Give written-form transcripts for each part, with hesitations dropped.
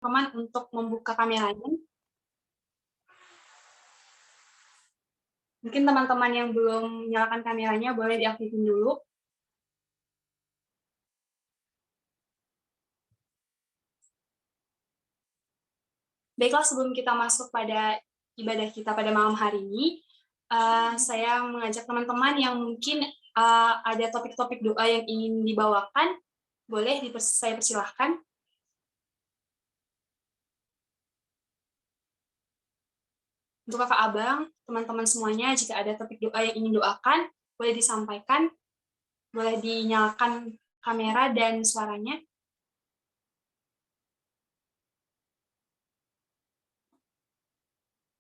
teman-teman untuk membuka kameranya. Mungkin teman-teman yang belum menyalakan kameranya boleh diaktifin dulu. Baiklah, sebelum kita masuk pada ibadah kita pada malam hari ini, saya mengajak teman-teman yang mungkin ada topik-topik doa yang ingin dibawakan, boleh saya persilahkan. Untuk kakak abang, teman-teman semuanya, jika ada topik doa yang ingin doakan, boleh disampaikan, boleh dinyalakan kamera dan suaranya.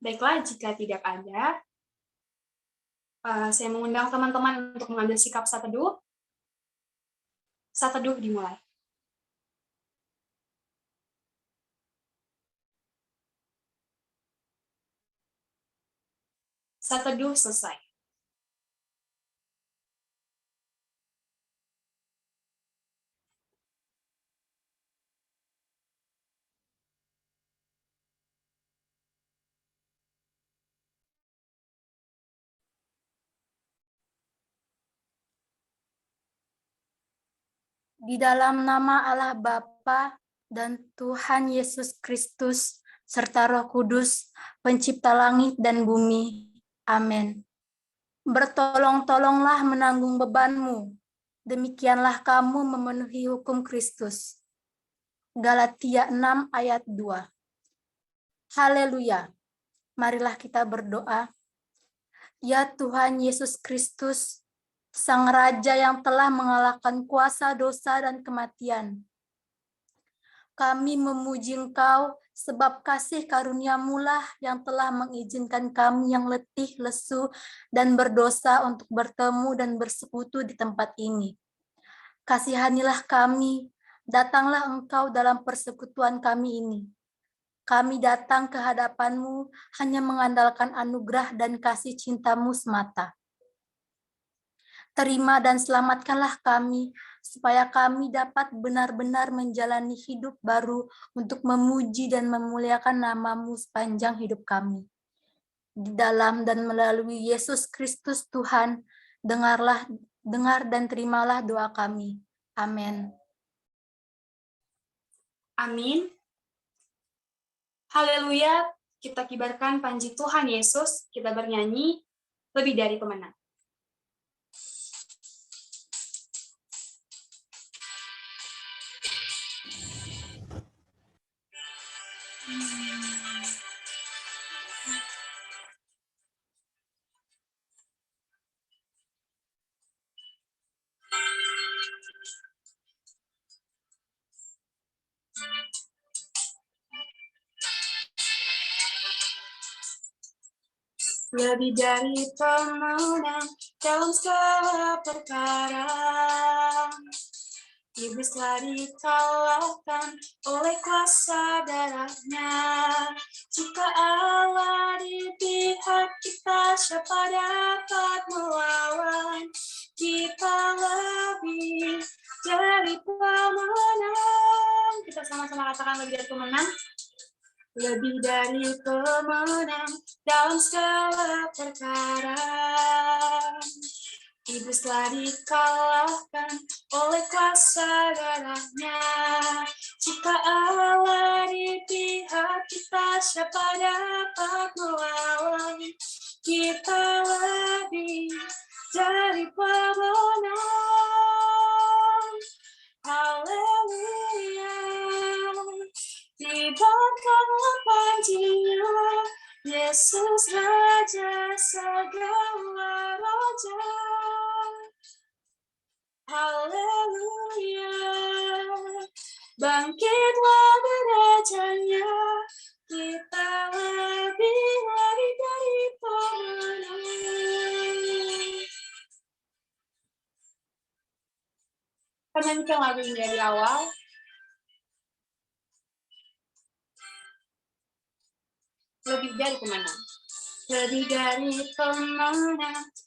Baiklah, jika tidak ada, saya mengundang teman-teman untuk mengambil sikap saat teduh. Saat teduh dimulai. Saat teduh selesai. Di dalam nama Allah Bapa dan Tuhan Yesus Kristus, serta Roh Kudus, pencipta langit dan bumi. Amin. Bertolong-tolonglah menanggung bebanmu, demikianlah kamu memenuhi hukum Kristus. Galatia 6 ayat 2. Haleluya. Marilah kita berdoa. Ya Tuhan Yesus Kristus, Sang Raja yang telah mengalahkan kuasa dosa dan kematian. Kami memuji Engkau sebab kasih karunia-Mu lah yang telah mengizinkan kami yang letih, lesu, dan berdosa untuk bertemu dan bersekutu di tempat ini. Kasihanilah kami, datanglah Engkau dalam persekutuan kami ini. Kami datang ke hadapan-Mu hanya mengandalkan anugerah dan kasih cinta-Mu semata. Terima dan selamatkanlah kami, supaya kami dapat benar-benar menjalani hidup baru untuk memuji dan memuliakan nama-Mu sepanjang hidup kami. Di dalam dan melalui Yesus Kristus Tuhan, dengar dan terimalah doa kami. Amin. Amin. Haleluya, kita kibarkan panji Tuhan Yesus, kita bernyanyi lebih dari pemenang. Lebih dari pemenang dalam segala perkara, iblis telah dikalahkan oleh kuasa darahnya. Jika Allah di pihak kita, siapa dapat melawan? Kita lebih dari pemenang. Kita sama-sama katakan lebih dari pemenang. Lebih dari pemenang dalam segala perkara. Iblis telah dikalahkan oleh kuasa darahnya. Jika Allah di pihak kita, siapa dapat melawan? Kita lebih dari pemenang. Haleluya. Kibarkanlah panji-Nya, Yesus Raja segala raja. Haleluya. Bangkitlah gerejanya, kita lebih lagi dari pemenang. Penyanyikan lagu ini dari awal. Lebih dari pemenang. Lebih dari pemenang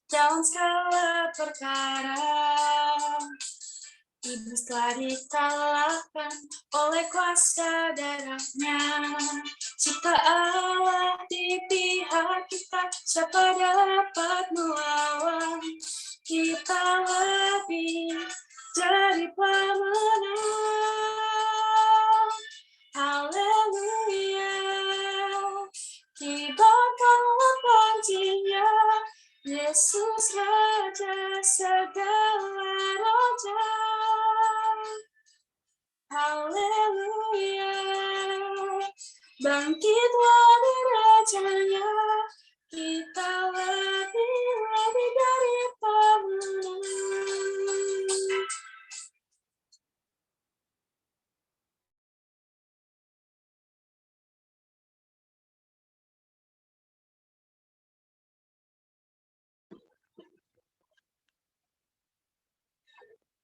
dalam segala perkara. Iblis telah dikalahkan oleh kuasa darahnya. Jika Allah di pihak kita, siapa dapat melawan? Kita lebih dari pemenang. Haleluya, kibarkanlah panjinya, Yesus Raja segala raja. Haleluya, bangkitlah di rajanya, kita lebih dari pemenang.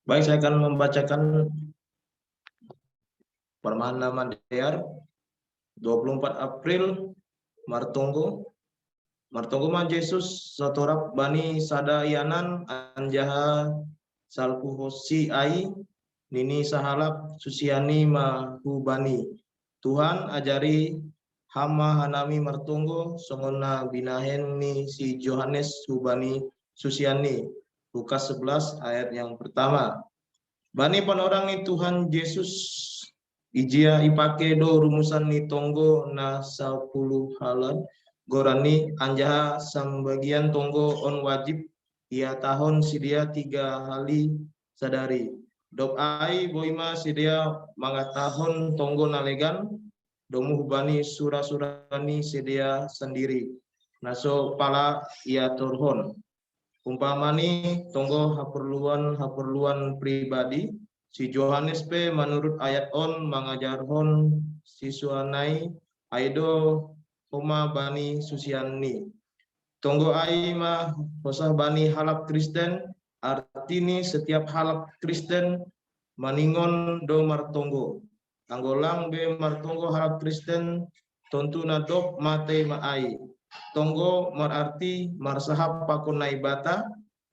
Baik, saya akan membacakan Permana nama Dear 24 April Martonggo man Jesus Sotorap Bani Sadayanan Anjaha Salpuhosi Ai Nini Sahalap Susiani Mahubani. Tuhan ajari hama hanami Martonggo Songona binahen ni si Johannes Hubani Susiani. Lukas 11 ayat yang pertama. Bani panorang ni Tuhan Yesus ijia ipake do rumusan ni tonggo na 10 halan gorani anjaha sambagian tonggo on wajib ia tahun sidia 3 kali sadari. Dok ai boima sidia manga tahun tonggo nalegan domu hubani sura-surani sidia sendiri. Naso pala ia turhon. Umpamani tonggo haperluan pribadi si Johannes P menurut ayat on mengajarhon siswanai aido homa bani susiani. Tonggo ai mah hosah bani halap Kristen artini setiap halap Kristen maningon do martonggo. Anggolang be martonggo halap Kristen tontu nadok mate maai. Tonggo mararti marsahap pakon naibata,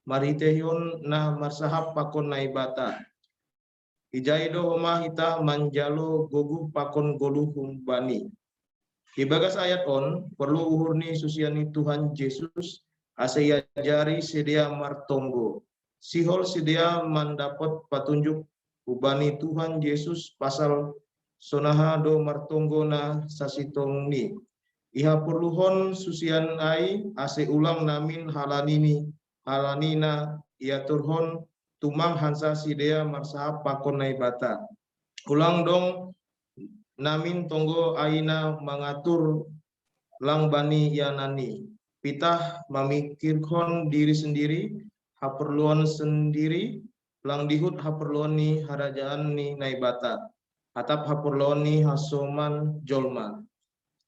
maritehion na marsahap pakon naibata. Ijaido homa hita manjalo gogu pakon goluhum bani. Di bagas ayat on, perlu uhurni susiani Tuhan Yesus, asaya jari sedia martonggo. Sihol sedia mendapat petunjuk ubani Tuhan Yesus pasal sonaha do martonggo na sasitongni. Iha perluhon susian ai ase ulang namin halanina ia turhon tumang hansa sidea marsahap pakon naibata. Ulang dong namin tonggo aina mengatur lang bani yanani. Pitah memikirkan diri sendiri, haperluan sendiri, lang dihut haperluan ni harajaan ni naibata. Atap haperluan ni hasoman jolman.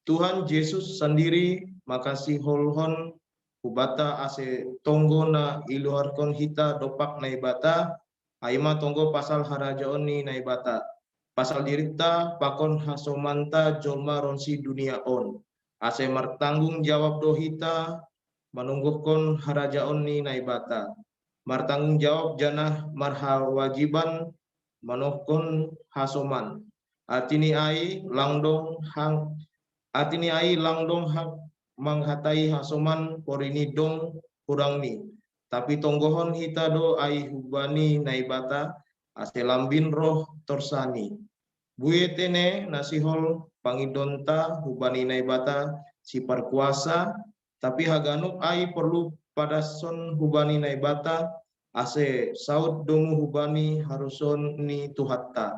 Tuhan Yesus sendiri makasih holhon hubata ase tonggo na iluharkon hita dopak naibata aima tonggo pasal harajaon ni naibata pasal dirita pakon hasomanta jolma ronsi dunia on ase martanggung jawab do hita manungguhkon harajaon ni naibata martanggung jawab janah marha wajiban manohkon hasoman artini ai langdong hang Atini ai langdong hak manghatai hasoman porini dong kurang ni. Tapi tonggohon hita do ai hubani naibata ase lambin roh torsani. Buetene nasihol pangidonta hubani naibata si parkuasa tapi haganuk ai perlu pada son hubani naibata ase saud domu hubani haruson ni tuhatta.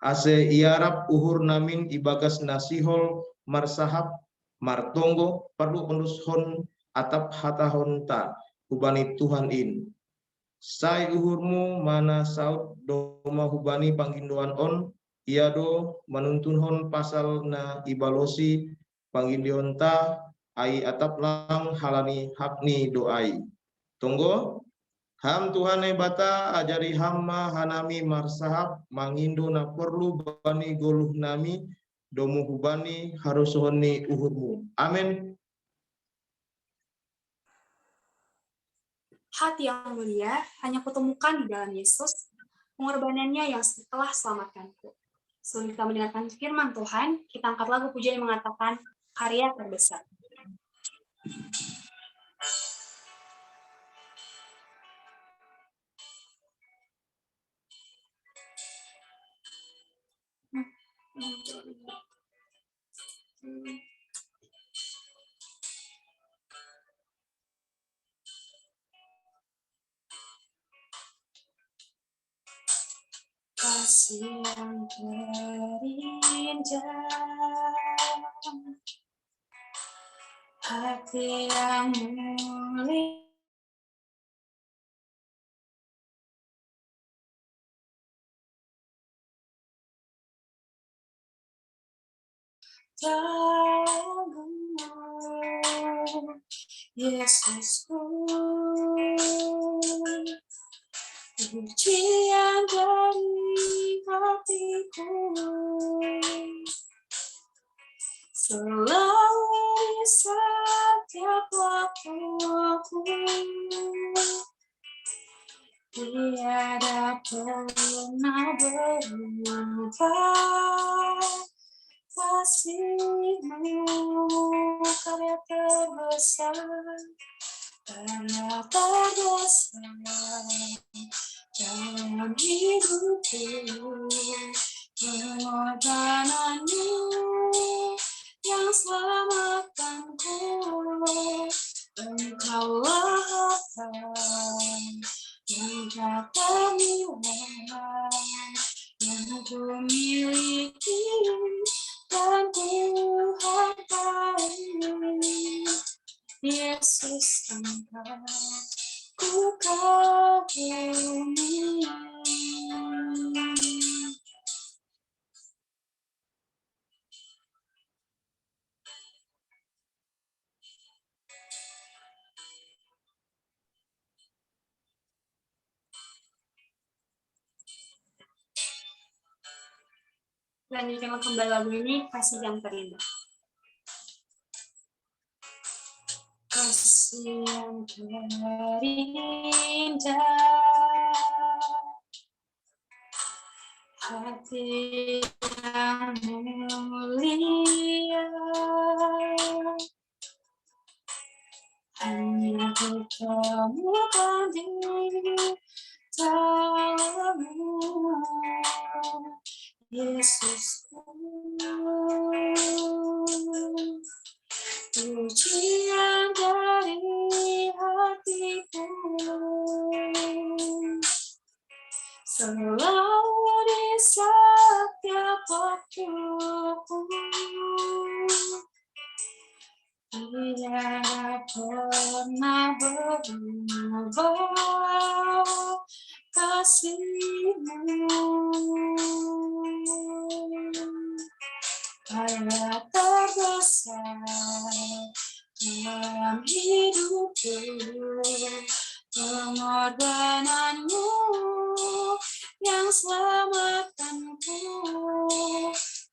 Ase iarap uhur namin ibagas nasihol marsahap martonggo perlu onushon atap hatahonta hubani Tuhan in. Sai uhurmu mana saud doma hubani pangginduan on iado manuntunhon pasal na ibalosi panggindionta ai atap lang halani hakni doai. Tonggo ham Tuhan bata ajari hamma hanami marsahap mangindo na perlu bani goluh nami domu hubani harus honi uhurmu. Amin. Hati yang mulia hanya kutemukan di dalam Yesus, pengorbanannya yang telah selamatkanku. Sebelum kita mendengarkan firman Tuhan, kita angkat lagu pujian yang mengatakan, karya terbesar. Kasih yang terinjak, hati yang mulia, Yesusku, pujian dari hatiku, selalu di setiap waktuku, tiada pernah berubah. Kasih-Mu karya terbesar, karya terbesar dalam hidupku, pengorbanan-Mu yang selamatkanku, Engkaulah harta yang tak ternilai yang ku miliki dan ku hargai. Yesus, Engkau ku kagumi. Lanjutkan kembali lagu ini, Kasih yang terindah. Kasih yang terindah, hati yang mulia, hanya kutemukan di dalam-Mu, Yesusku. Pujian dari hatiku, selalu di setiap waktuku, tiada pernah berubah. Kasih-Mu karya terbesar dalam hidupku, pengorbanan-Mu yang selamatkanku,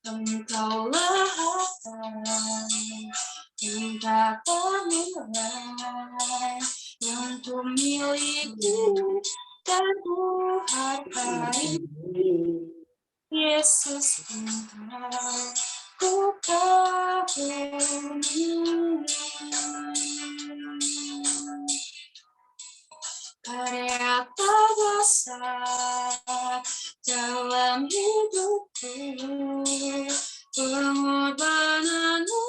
Engkaulah harta yang tak ternilai yang ku miliki dan ku hargai. Yesus, Engkau ku kagumi. Karya terbesar dalam hidupku, pengorbanan-Mu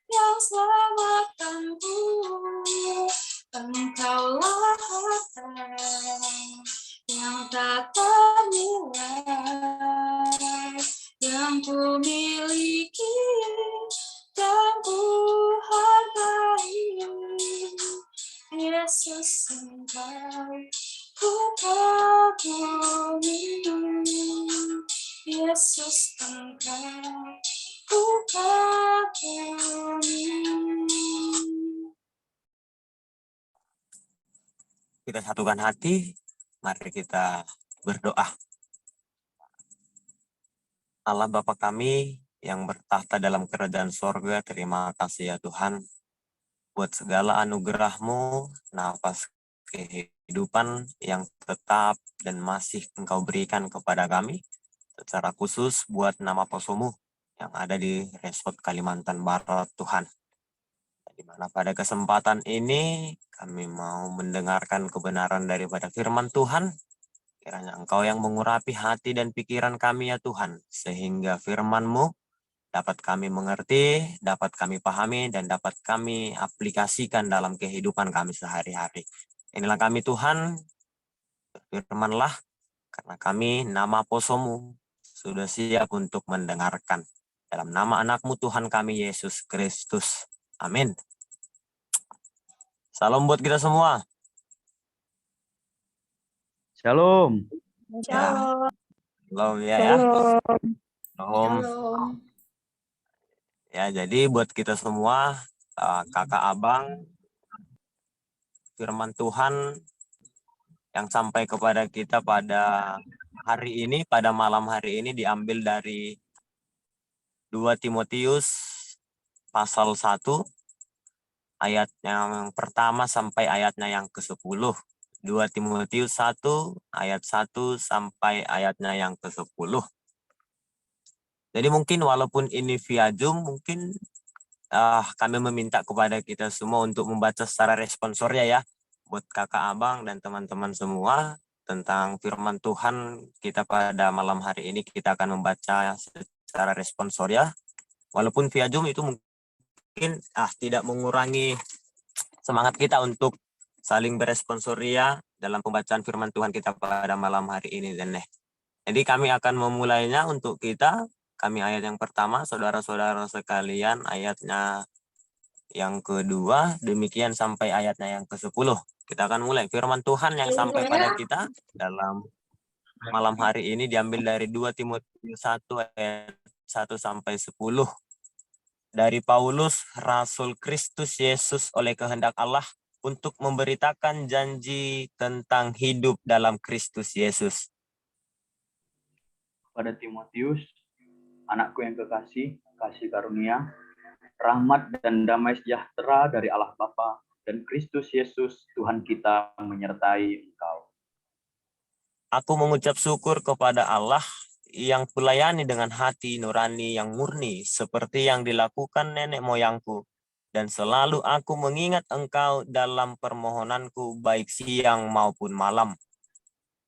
yang selamatkanku, Engkaulah harta yang tak ternilai yang ku miliki dan ku hargai. Yesus, Engkau ku kagumi. Yesus, Engkau ku kagumi. Kita satukan hati, mari kita berdoa. Allah Bapa kami yang bertahta dalam kerajaan sorga, terima kasih ya Tuhan buat segala anugerah-Mu, nafas kehidupan yang tetap dan masih Engkau berikan kepada kami, secara khusus buat nama poso-Mu. yang ada di Resort Kalimantan Barat Tuhan. Di mana pada kesempatan ini kami mau mendengarkan kebenaran daripada firman Tuhan. Kiranya Engkau yang mengurapi hati dan pikiran kami ya Tuhan, sehingga firman-Mu dapat kami mengerti, dapat kami pahami, dan dapat kami aplikasikan dalam kehidupan kami sehari-hari. Inilah kami Tuhan, firman-Lah, karena kami nama poso-Mu sudah siap untuk mendengarkan. Dalam nama anak-Mu Tuhan kami Yesus Kristus. Amin. Salam buat kita semua. Shalom. Shalom. Shalom ya. Shalom. Shalom. Ya, jadi buat kita semua, kakak abang, firman Tuhan yang sampai kepada kita pada hari ini, pada malam hari ini diambil dari 2 Timotius pasal 1, ayat yang pertama sampai ayatnya yang ke-10. 2 Timotius 1 ayat 1 sampai ayatnya yang ke-10. Jadi mungkin walaupun ini via Zoom, mungkin kami meminta kepada kita semua untuk membaca secara responsornya ya. Buat kakak abang dan teman-teman semua tentang firman Tuhan kita pada malam hari ini, kita akan membaca secara responsornya. Walaupun via Zoom itu mungkin tidak mengurangi semangat kita untuk saling beresponsoria dalam pembacaan firman Tuhan kita pada malam hari ini. Jadi kami akan memulainya untuk kita. Kami ayat yang pertama, saudara-saudara sekalian, ayatnya yang kedua, demikian sampai ayatnya yang ke-10. Kita akan mulai. Firman Tuhan yang sampai pada kita dalam malam hari ini diambil dari 2 Timotius 1 ayat 1 sampai 10. Dari Paulus, Rasul Kristus Yesus oleh kehendak Allah, untuk memberitakan janji tentang hidup dalam Kristus Yesus. Pada Timotius, anakku yang kekasih, kasih karunia, rahmat dan damai sejahtera dari Allah Bapa dan Kristus Yesus Tuhan kita menyertai engkau. Aku mengucap syukur kepada Allah yang kulayani dengan hati nurani yang murni, seperti yang dilakukan nenek moyangku. Dan selalu aku mengingat engkau dalam permohonanku, baik siang maupun malam.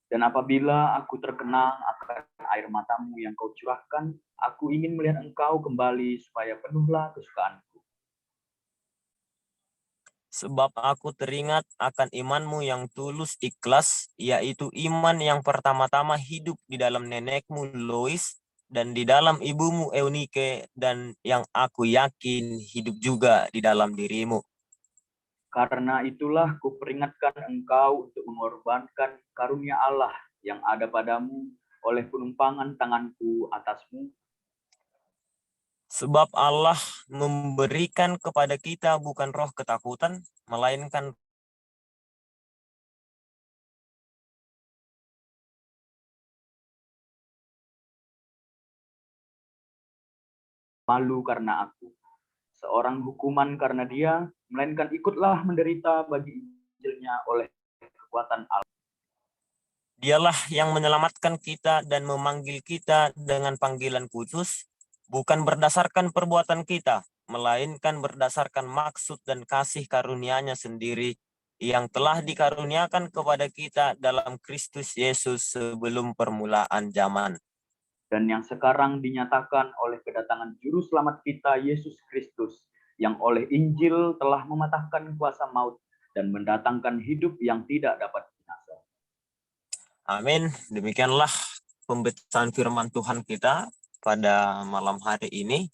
Dan apabila aku terkenang akan air matamu yang kau curahkan, aku ingin melihat engkau kembali supaya penuhlah kesukaanku. Sebab aku teringat akan imanmu yang tulus ikhlas, yaitu iman yang pertama-tama hidup di dalam nenekmu Lois dan di dalam ibumu Eunike, dan yang aku yakin hidup juga di dalam dirimu. Karena itulah kuperingatkan engkau untuk mengorbankan karunia Allah yang ada padamu oleh penumpangan tanganku atasmu. Sebab Allah memberikan kepada kita bukan roh ketakutan, melainkan malu karena aku, seorang hukuman karena dia, melainkan ikutlah menderita bagi Injilnya oleh kekuatan Allah. Dialah yang menyelamatkan kita dan memanggil kita dengan panggilan khusus, bukan berdasarkan perbuatan kita, melainkan berdasarkan maksud dan kasih karunia-Nya sendiri yang telah dikaruniakan kepada kita dalam Kristus Yesus sebelum permulaan zaman. Dan yang sekarang dinyatakan oleh kedatangan Juru Selamat kita, Yesus Kristus, yang oleh Injil telah mematahkan kuasa maut dan mendatangkan hidup yang tidak dapat binasa. Amin. Demikianlah pembacaan firman Tuhan kita pada malam hari ini.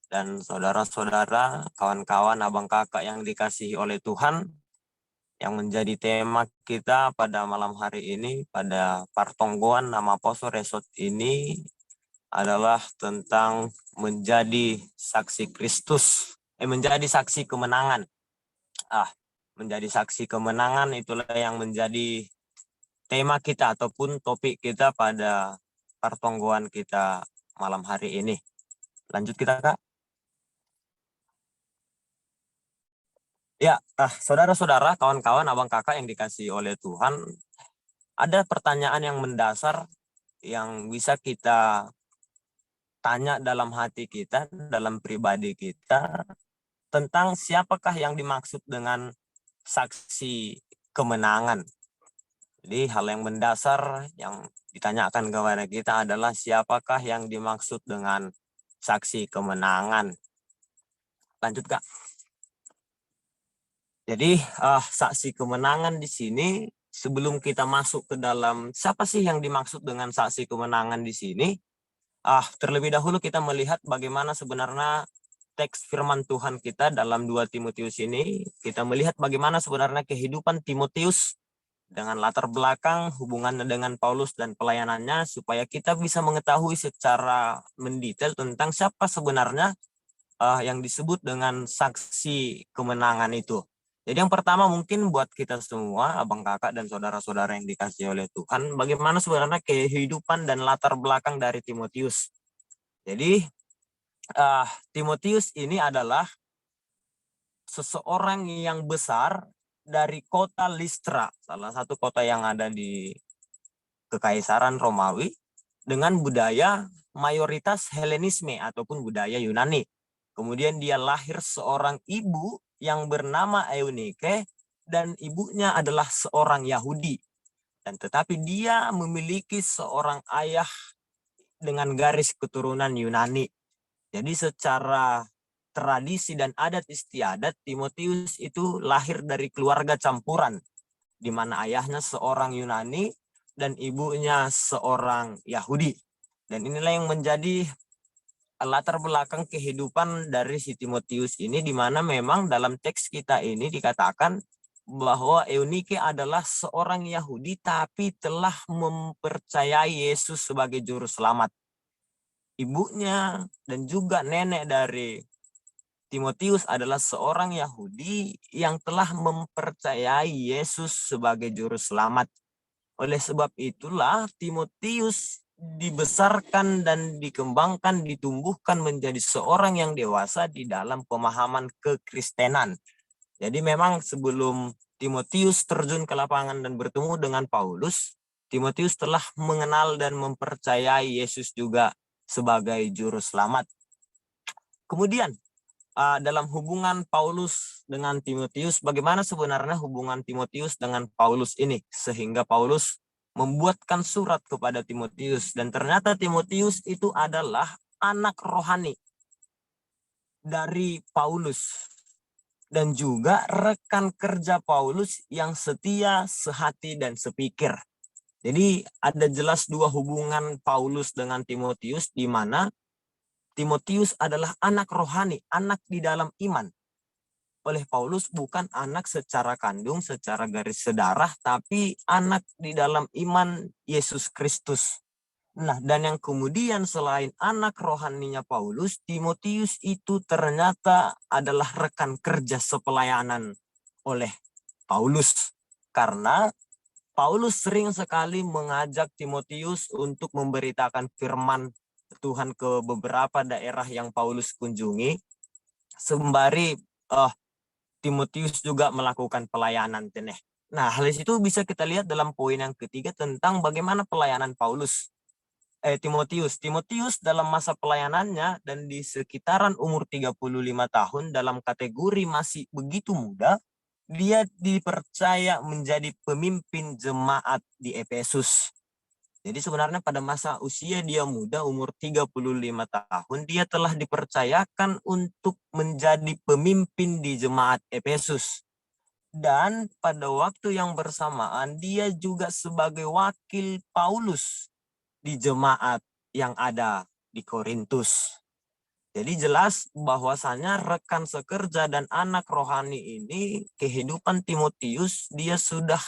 Dan saudara-saudara, kawan-kawan, abang kakak yang dikasihi oleh Tuhan, yang menjadi tema kita pada malam hari ini, pada pertonggoan nama Poso Resort ini adalah tentang menjadi saksi Kristus, menjadi saksi kemenangan. Menjadi saksi kemenangan itulah yang menjadi tema kita ataupun topik kita pada pertonggoan kita malam hari ini. Lanjut kita, Kak. Ya, saudara-saudara, kawan-kawan, abang kakak yang dikasihi oleh Tuhan, ada pertanyaan yang mendasar yang bisa kita tanya dalam hati kita, dalam pribadi kita, tentang siapakah yang dimaksud dengan saksi kemenangan. Jadi hal yang mendasar yang ditanyakan kepada kita adalah siapakah yang dimaksud dengan saksi kemenangan. Lanjut, Kak. Jadi saksi kemenangan di sini, sebelum kita masuk ke dalam siapa sih yang dimaksud dengan saksi kemenangan di sini, terlebih dahulu kita melihat bagaimana sebenarnya teks firman Tuhan kita dalam 2 Timotius ini. Kita melihat bagaimana sebenarnya kehidupan Timotius dengan latar belakang hubungannya dengan Paulus dan pelayanannya, supaya kita bisa mengetahui secara mendetail tentang siapa sebenarnya yang disebut dengan saksi kemenangan itu. Jadi yang pertama mungkin buat kita semua, abang kakak dan saudara-saudara yang dikasihi oleh Tuhan, bagaimana sebenarnya kehidupan dan latar belakang dari Timotius. Jadi Timotius ini adalah seseorang yang besar dari kota Listra, salah satu kota yang ada di Kekaisaran Romawi, dengan budaya mayoritas Helenisme ataupun budaya Yunani. Kemudian dia lahir seorang ibu yang bernama Eunike, dan ibunya adalah seorang Yahudi. Dan tetapi dia memiliki seorang ayah dengan garis keturunan Yunani. Jadi secara tradisi dan adat istiadat, Timotius itu lahir dari keluarga campuran, di mana ayahnya seorang Yunani dan ibunya seorang Yahudi. Dan inilah yang menjadi latar belakang kehidupan dari si Timotius ini, di mana memang dalam teks kita ini dikatakan bahwa Eunike adalah seorang Yahudi tapi telah mempercayai Yesus sebagai juru selamat. Ibunya dan juga nenek dari Timotius adalah seorang Yahudi yang telah mempercayai Yesus sebagai juru selamat. Oleh sebab itulah Timotius dibesarkan dan dikembangkan, ditumbuhkan menjadi seorang yang dewasa di dalam pemahaman kekristenan. Jadi memang sebelum Timotius terjun ke lapangan dan bertemu dengan Paulus, Timotius telah mengenal dan mempercayai Yesus juga sebagai juru selamat. Kemudian dalam hubungan Paulus dengan Timotius, bagaimana sebenarnya hubungan Timotius dengan Paulus ini, sehingga Paulus membuatkan surat kepada Timotius, dan ternyata Timotius itu adalah anak rohani dari Paulus dan juga rekan kerja Paulus yang setia, sehati, dan sepikir. Jadi ada jelas dua hubungan Paulus dengan Timotius, di mana Timotius adalah anak rohani, anak di dalam iman. Oleh Paulus bukan anak secara kandung, secara garis sedarah, tapi anak di dalam iman Yesus Kristus. Nah, dan yang kemudian selain anak rohaninya Paulus, Timotius itu ternyata adalah rekan kerja sepelayanan oleh Paulus. Karena Paulus sering sekali mengajak Timotius untuk memberitakan firman Tuhan ke beberapa daerah yang Paulus kunjungi, sembari Timotius juga melakukan pelayanan. Nah, hal itu bisa kita lihat dalam poin yang ketiga tentang bagaimana pelayanan Timotius. Timotius dalam masa pelayanannya dan di sekitaran umur 35 tahun, dalam kategori masih begitu muda, dia dipercaya menjadi pemimpin jemaat di Efesus. Jadi sebenarnya pada masa usia dia muda, umur 35 tahun, dia telah dipercayakan untuk menjadi pemimpin di jemaat Efesus. Dan pada waktu yang bersamaan, dia juga sebagai wakil Paulus di jemaat yang ada di Korintus. Jadi jelas bahwasanya rekan sekerja dan anak rohani ini, kehidupan Timotius, dia sudah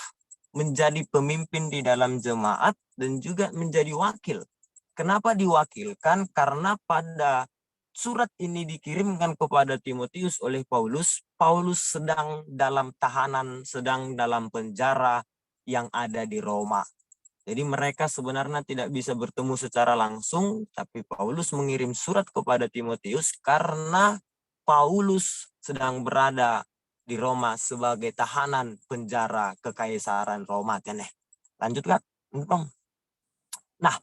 menjadi pemimpin di dalam jemaat dan juga menjadi wakil. Kenapa diwakilkan? Karena pada surat ini dikirimkan kepada Timotius oleh Paulus. Paulus sedang dalam tahanan, sedang dalam penjara yang ada di Roma. Jadi mereka sebenarnya tidak bisa bertemu secara langsung, tapi Paulus mengirim surat kepada Timotius karena Paulus sedang berada di Roma sebagai tahanan penjara Kekaisaran Roma. Lanjut, Kak. Nah,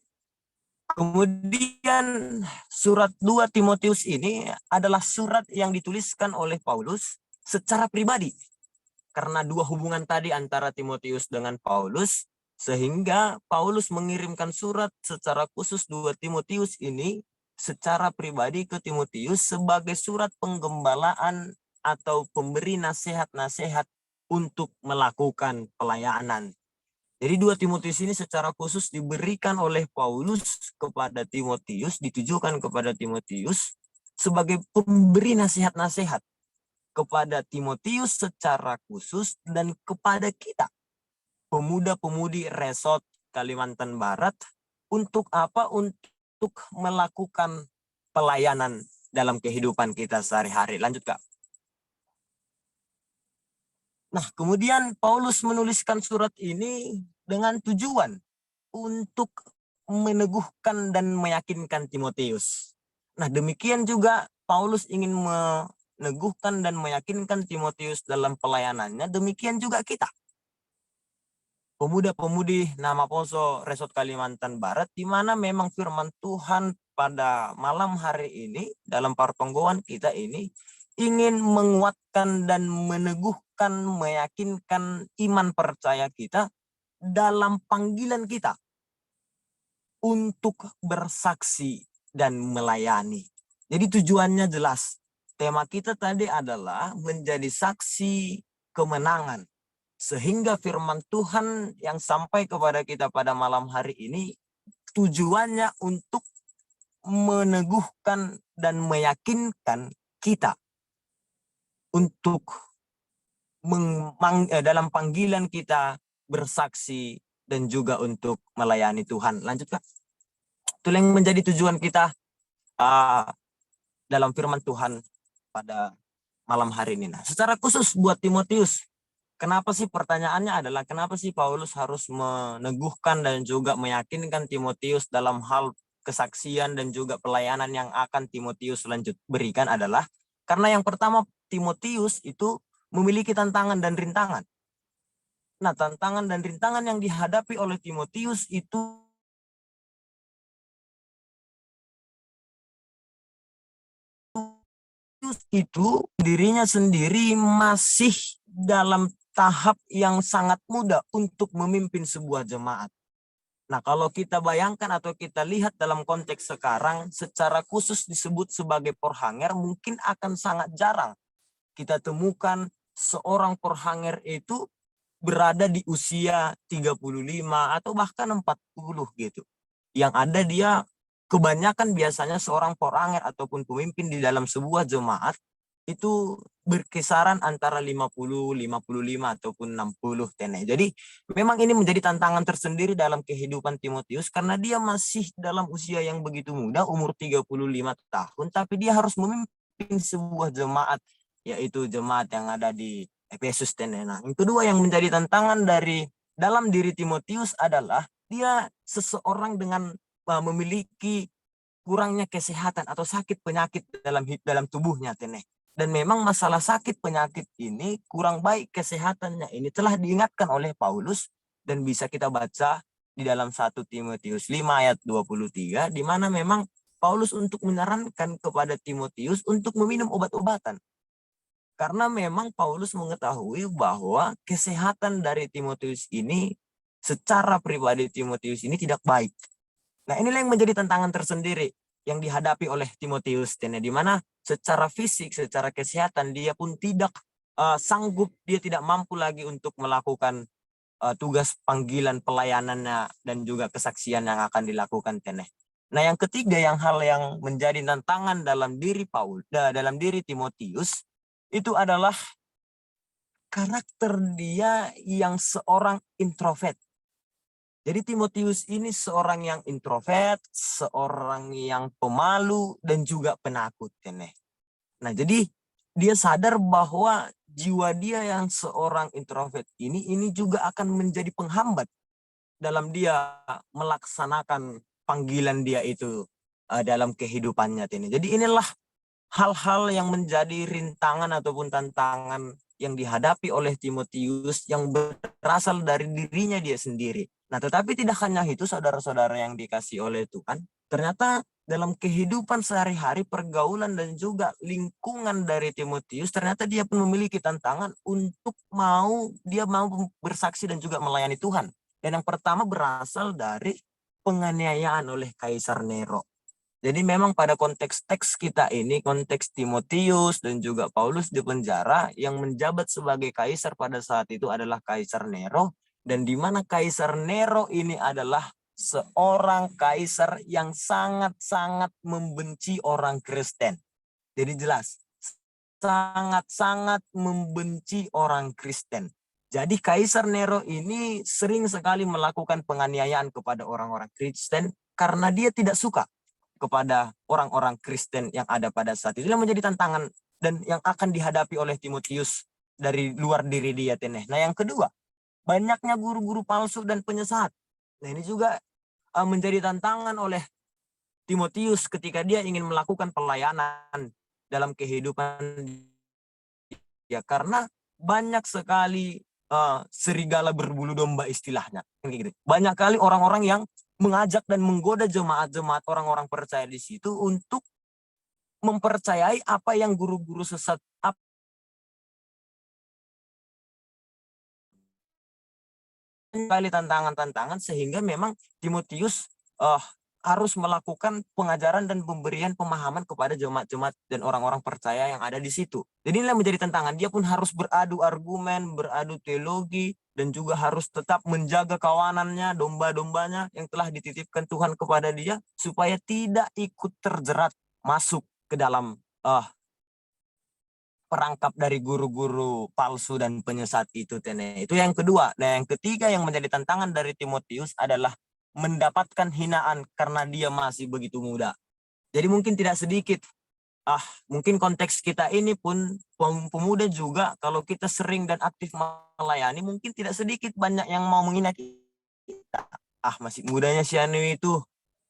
Kemudian surat 2 Timotius ini adalah surat yang dituliskan oleh Paulus secara pribadi. Karena dua hubungan tadi antara Timotius dengan Paulus, sehingga Paulus mengirimkan surat secara khusus 2 Timotius ini secara pribadi ke Timotius sebagai surat penggembalaan atau pemberi nasihat-nasihat untuk melakukan pelayanan. Jadi 2 Timotius ini secara khusus diberikan oleh Paulus kepada Timotius, ditujukan kepada Timotius sebagai pemberi nasihat-nasihat kepada Timotius secara khusus dan kepada kita, pemuda-pemudi Resort Kalimantan Barat, untuk apa? Untuk melakukan pelayanan dalam kehidupan kita sehari-hari. Lanjut, Kak. Nah, kemudian Paulus menuliskan surat ini dengan tujuan untuk meneguhkan dan meyakinkan Timotius. Nah, demikian juga Paulus ingin meneguhkan dan meyakinkan Timotius dalam pelayanannya, demikian juga kita. Pemuda-pemudi Nama Poso Resort Kalimantan Barat, di mana memang firman Tuhan pada malam hari ini, dalam pertonggoan kita ini, ingin menguatkan dan meneguhkan, meyakinkan iman percaya kita dalam panggilan kita untuk bersaksi dan melayani. Jadi tujuannya jelas. Tema kita tadi adalah menjadi saksi kemenangan. Sehingga firman Tuhan yang sampai kepada kita pada malam hari ini tujuannya untuk meneguhkan dan meyakinkan kita untuk dalam panggilan kita bersaksi dan juga untuk melayani Tuhan. Lanjut, Kak. Itu yang menjadi tujuan kita dalam firman Tuhan pada malam hari ini. Nah, secara khusus buat Timotius, kenapa sih, pertanyaannya adalah kenapa sih Paulus harus meneguhkan dan juga meyakinkan Timotius dalam hal kesaksian dan juga pelayanan yang akan Timotius lanjut berikan adalah karena yang pertama, Timotius itu memiliki tantangan dan rintangan. Nah, tantangan dan rintangan yang dihadapi oleh Timotius itu dirinya sendiri masih dalam tahap yang sangat muda untuk memimpin sebuah jemaat. Nah, kalau kita bayangkan atau kita lihat dalam konteks sekarang, secara khusus disebut sebagai porhanger, mungkin akan sangat jarang kita temukan seorang porhanger itu berada di usia 35 atau bahkan 40 gitu. Yang ada dia kebanyakan biasanya seorang porhanger ataupun pemimpin di dalam sebuah jemaat itu berkisaran antara 50, 55 ataupun 60 tenek. Jadi memang ini menjadi tantangan tersendiri dalam kehidupan Timotius karena dia masih dalam usia yang begitu muda, umur 35 tahun, tapi dia harus memimpin sebuah jemaat, yaitu jemaat yang ada di Efesus tenek. Nah, yang kedua yang menjadi tantangan dari dalam diri Timotius adalah dia seseorang dengan memiliki kurangnya kesehatan atau sakit penyakit dalam tubuhnya tenek. Dan memang masalah sakit penyakit ini kurang baik kesehatannya. Ini telah diingatkan oleh Paulus dan bisa kita baca di dalam 1 Timotius 5 ayat 23 di mana memang Paulus untuk menyarankan kepada Timotius untuk meminum obat-obatan. Karena memang Paulus mengetahui bahwa kesehatan dari Timotius ini secara pribadi Timotius ini tidak baik. Nah, inilah yang menjadi tantangan tersendiri yang dihadapi oleh Timotius, di mana secara fisik, secara kesehatan dia pun tidak sanggup, dia tidak mampu lagi untuk melakukan tugas panggilan pelayanannya dan juga kesaksian yang akan dilakukan teneh. Nah, yang ketiga hal yang menjadi tantangan dalam diri dalam diri Timotius itu adalah karakter dia yang seorang introvert. Jadi Timotius ini seorang yang introvert, seorang yang pemalu, dan juga penakut. Nah, jadi dia sadar bahwa jiwa dia yang seorang introvert ini juga akan menjadi penghambat dalam dia melaksanakan panggilan dia itu dalam kehidupannya. Jadi inilah hal-hal yang menjadi rintangan ataupun tantangan yang dihadapi oleh Timotius yang berasal dari dirinya dia sendiri. Nah, tetapi tidak hanya itu, saudara-saudara yang dikasih oleh Tuhan, ternyata dalam kehidupan sehari-hari, pergaulan dan juga lingkungan dari Timotius, ternyata dia pun memiliki tantangan untuk mau bersaksi dan juga melayani Tuhan. Dan yang pertama berasal dari penganiayaan oleh Kaisar Nero. Jadi memang pada konteks teks kita ini, konteks Timotius dan juga Paulus di penjara, yang menjabat sebagai kaisar pada saat itu adalah Kaisar Nero, dan di mana Kaisar Nero ini adalah seorang kaisar yang sangat-sangat membenci orang Kristen. Jadi jelas, sangat-sangat membenci orang Kristen. Jadi Kaisar Nero ini sering sekali melakukan penganiayaan kepada orang-orang Kristen karena dia tidak suka kepada orang-orang Kristen yang ada pada saat itu. Ini menjadi tantangan dan yang akan dihadapi oleh Timotius dari luar diri dia. Nah, yang kedua, banyaknya guru-guru palsu dan penyesat. Nah, ini juga menjadi tantangan oleh Timotius ketika dia ingin melakukan pelayanan dalam kehidupan dia, karena banyak sekali serigala berbulu domba istilahnya. Banyak kali orang-orang yang mengajak dan menggoda jemaat-jemaat orang-orang percaya di situ untuk mempercayai apa yang guru-guru sesat kali tantangan-tantangan, sehingga memang Timotius harus melakukan pengajaran dan pemberian pemahaman kepada jemaat-jemaat dan orang-orang percaya yang ada di situ. Jadi inilah menjadi tantangan. Dia pun harus beradu argumen, beradu teologi, dan juga harus tetap menjaga kawanannya, domba-dombanya yang telah dititipkan Tuhan kepada dia, supaya tidak ikut terjerat masuk ke dalam perangkap dari guru-guru palsu dan penyesat itu. Itu yang kedua. Dan yang ketiga yang menjadi tantangan dari Timotius adalah mendapatkan hinaan karena dia masih begitu muda. Jadi mungkin tidak sedikit, mungkin konteks kita ini pun pemuda juga, kalau kita sering dan aktif melayani, mungkin tidak sedikit banyak yang mau menghina kita. Masih mudanya si Anu itu,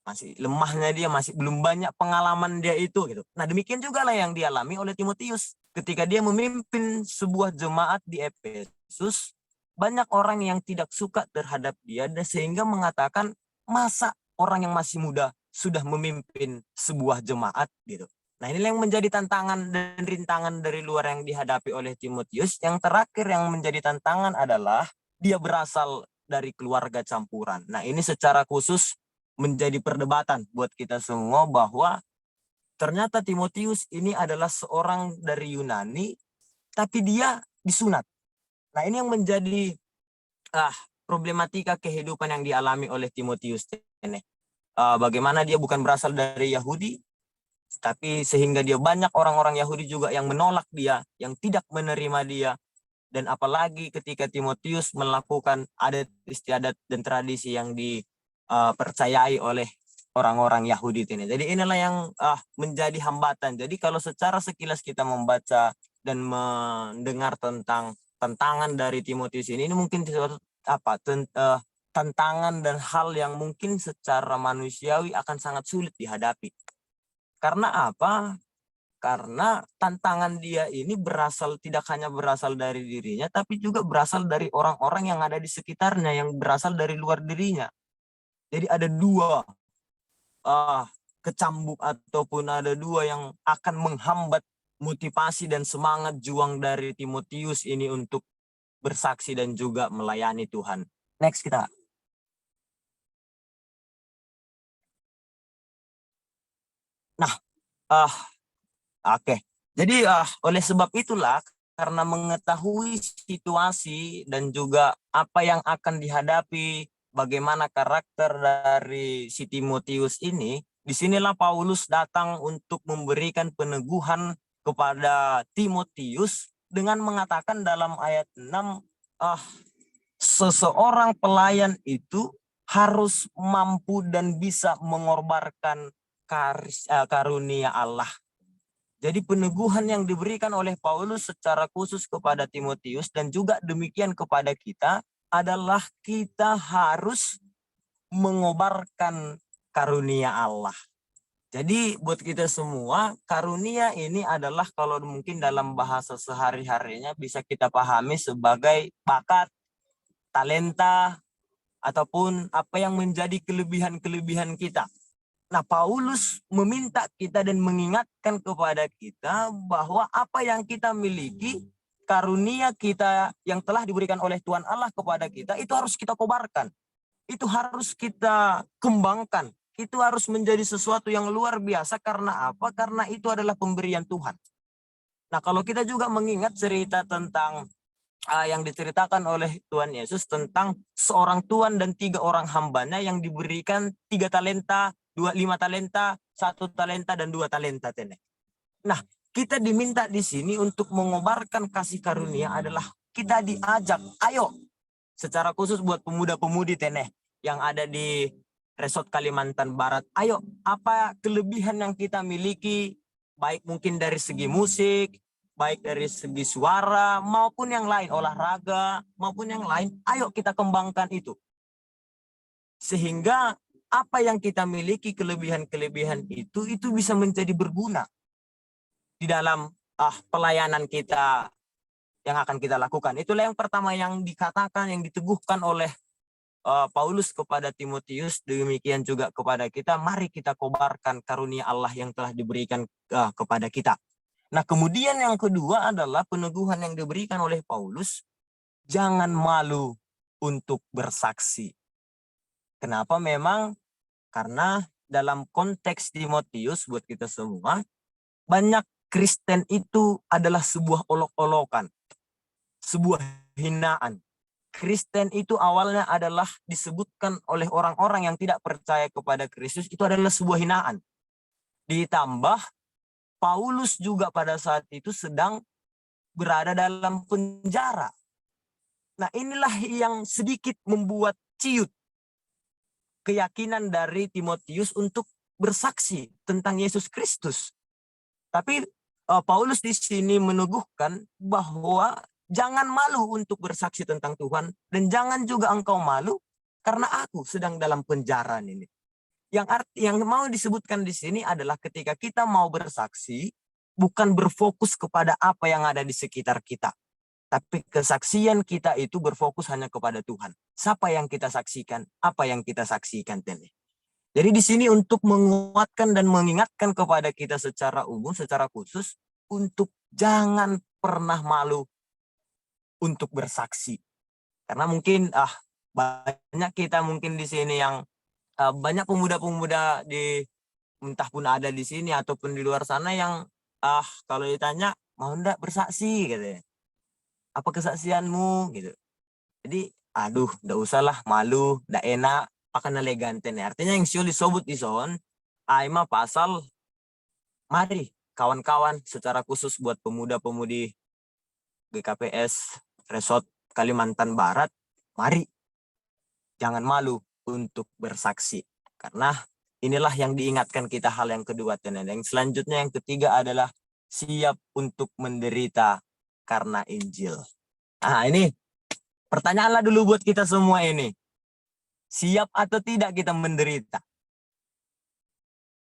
masih lemahnya dia, masih belum banyak pengalaman dia itu gitu. Nah, demikian juga lah yang dialami oleh Timotius ketika dia memimpin sebuah jemaat di Efesus. Banyak orang yang tidak suka terhadap dia, dan sehingga mengatakan, masa orang yang masih muda sudah memimpin sebuah jemaat gitu. Nah, inilah yang menjadi tantangan dan rintangan dari luar yang dihadapi oleh Timotius. Yang terakhir yang menjadi tantangan adalah dia berasal dari keluarga campuran. Nah, ini secara khusus menjadi perdebatan buat kita semua, bahwa ternyata Timotius ini adalah seorang dari Yunani, tapi dia disunat. Nah, ini yang menjadi problematika kehidupan yang dialami oleh Timotius ini. Bagaimana dia bukan berasal dari Yahudi, tapi sehingga dia banyak orang-orang Yahudi juga yang menolak dia, yang tidak menerima dia. Dan apalagi ketika Timotius melakukan adat istiadat dan tradisi yang dipercayai oleh orang-orang Yahudi ini. Jadi inilah yang menjadi hambatan. Jadi kalau secara sekilas kita membaca dan mendengar tentang tantangan dari Timotius ini mungkin tantangan dan hal yang mungkin secara manusiawi akan sangat sulit dihadapi. Karena apa? Karena tantangan dia ini tidak hanya berasal dari dirinya, tapi juga berasal dari orang-orang yang ada di sekitarnya, yang berasal dari luar dirinya. Jadi ada dua kecambuk, ataupun ada dua yang akan menghambat motivasi dan semangat juang dari Timotius ini untuk bersaksi dan juga melayani Tuhan. Next kita. Nah, oke. Jadi oleh sebab itulah, karena mengetahui situasi dan juga apa yang akan dihadapi, bagaimana karakter dari si Timotius ini, disinilah Paulus datang untuk memberikan peneguhan kepada Timotius dengan mengatakan dalam ayat 6, seseorang pelayan itu harus mampu dan bisa mengorbankan karunia Allah. Jadi peneguhan yang diberikan oleh Paulus secara khusus kepada Timotius dan juga demikian kepada kita adalah kita harus mengobarkan karunia Allah. Jadi buat kita semua, karunia ini adalah kalau mungkin dalam bahasa sehari-harinya bisa kita pahami sebagai bakat, talenta, ataupun apa yang menjadi kelebihan-kelebihan kita. Nah, Paulus meminta kita dan mengingatkan kepada kita bahwa apa yang kita miliki, karunia kita yang telah diberikan oleh Tuhan Allah kepada kita, itu harus kita kobarkan. Itu harus kita kembangkan. Itu harus menjadi sesuatu yang luar biasa. Karena apa? Karena itu adalah pemberian Tuhan. Nah, kalau kita juga mengingat cerita tentang yang diceritakan oleh Tuhan Yesus tentang seorang tuan dan 3 orang hambanya yang diberikan 3 talenta, 5 talenta, 1 talenta, dan 2 talenta. Nah, kita diminta di sini untuk mengobarkan kasih karunia adalah kita diajak, ayo, secara khusus buat pemuda-pemudi yang ada di Resort Kalimantan Barat. Ayo, apa kelebihan yang kita miliki, baik mungkin dari segi musik, baik dari segi suara, maupun yang lain, olahraga, maupun yang lain, ayo kita kembangkan itu. Sehingga apa yang kita miliki, kelebihan-kelebihan itu bisa menjadi berguna di dalam pelayanan kita yang akan kita lakukan. Itulah yang pertama yang dikatakan, yang diteguhkan oleh Paulus kepada Timotius, demikian juga kepada kita, mari kita kobarkan karunia Allah yang telah diberikan kepada kita. Nah, kemudian yang kedua adalah peneguhan yang diberikan oleh Paulus, jangan malu untuk bersaksi. Kenapa? Memang karena dalam konteks Timotius buat kita semua, banyak Kristen itu adalah sebuah olok-olokan, sebuah hinaan. Kristen itu awalnya adalah disebutkan oleh orang-orang yang tidak percaya kepada Kristus, itu adalah sebuah hinaan. Ditambah Paulus juga pada saat itu sedang berada dalam penjara. Nah, inilah yang sedikit membuat ciut keyakinan dari Timotius untuk bersaksi tentang Yesus Kristus. Tapi Paulus di sini meneguhkan bahwa jangan malu untuk bersaksi tentang Tuhan, dan jangan juga engkau malu karena aku sedang dalam penjara ini. Yang mau disebutkan di sini adalah ketika kita mau bersaksi, bukan berfokus kepada apa yang ada di sekitar kita, tapi kesaksian kita itu berfokus hanya kepada Tuhan. Siapa yang kita saksikan, apa yang kita saksikan. Jadi di sini untuk menguatkan dan mengingatkan kepada kita secara umum, secara khusus, untuk jangan pernah malu untuk bersaksi. Karena mungkin banyak kita mungkin di sini yang banyak pemuda-pemuda entah pun ada di sini ataupun di luar sana yang kalau ditanya mau enggak bersaksi gitu ya. Apa kesaksianmu gitu. Jadi aduh enggak usahlah, malu, enggak enak, akan elegante nih. Artinya yang siul disobut di son aima pasal mari kawan-kawan secara khusus buat pemuda-pemudi GKPS Resort Kalimantan Barat, mari jangan malu untuk bersaksi. Karena inilah yang diingatkan kita hal yang kedua. Dan yang selanjutnya yang ketiga adalah siap untuk menderita karena Injil. Nah, ini pertanyaanlah dulu buat kita semua ini. Siap atau tidak kita menderita?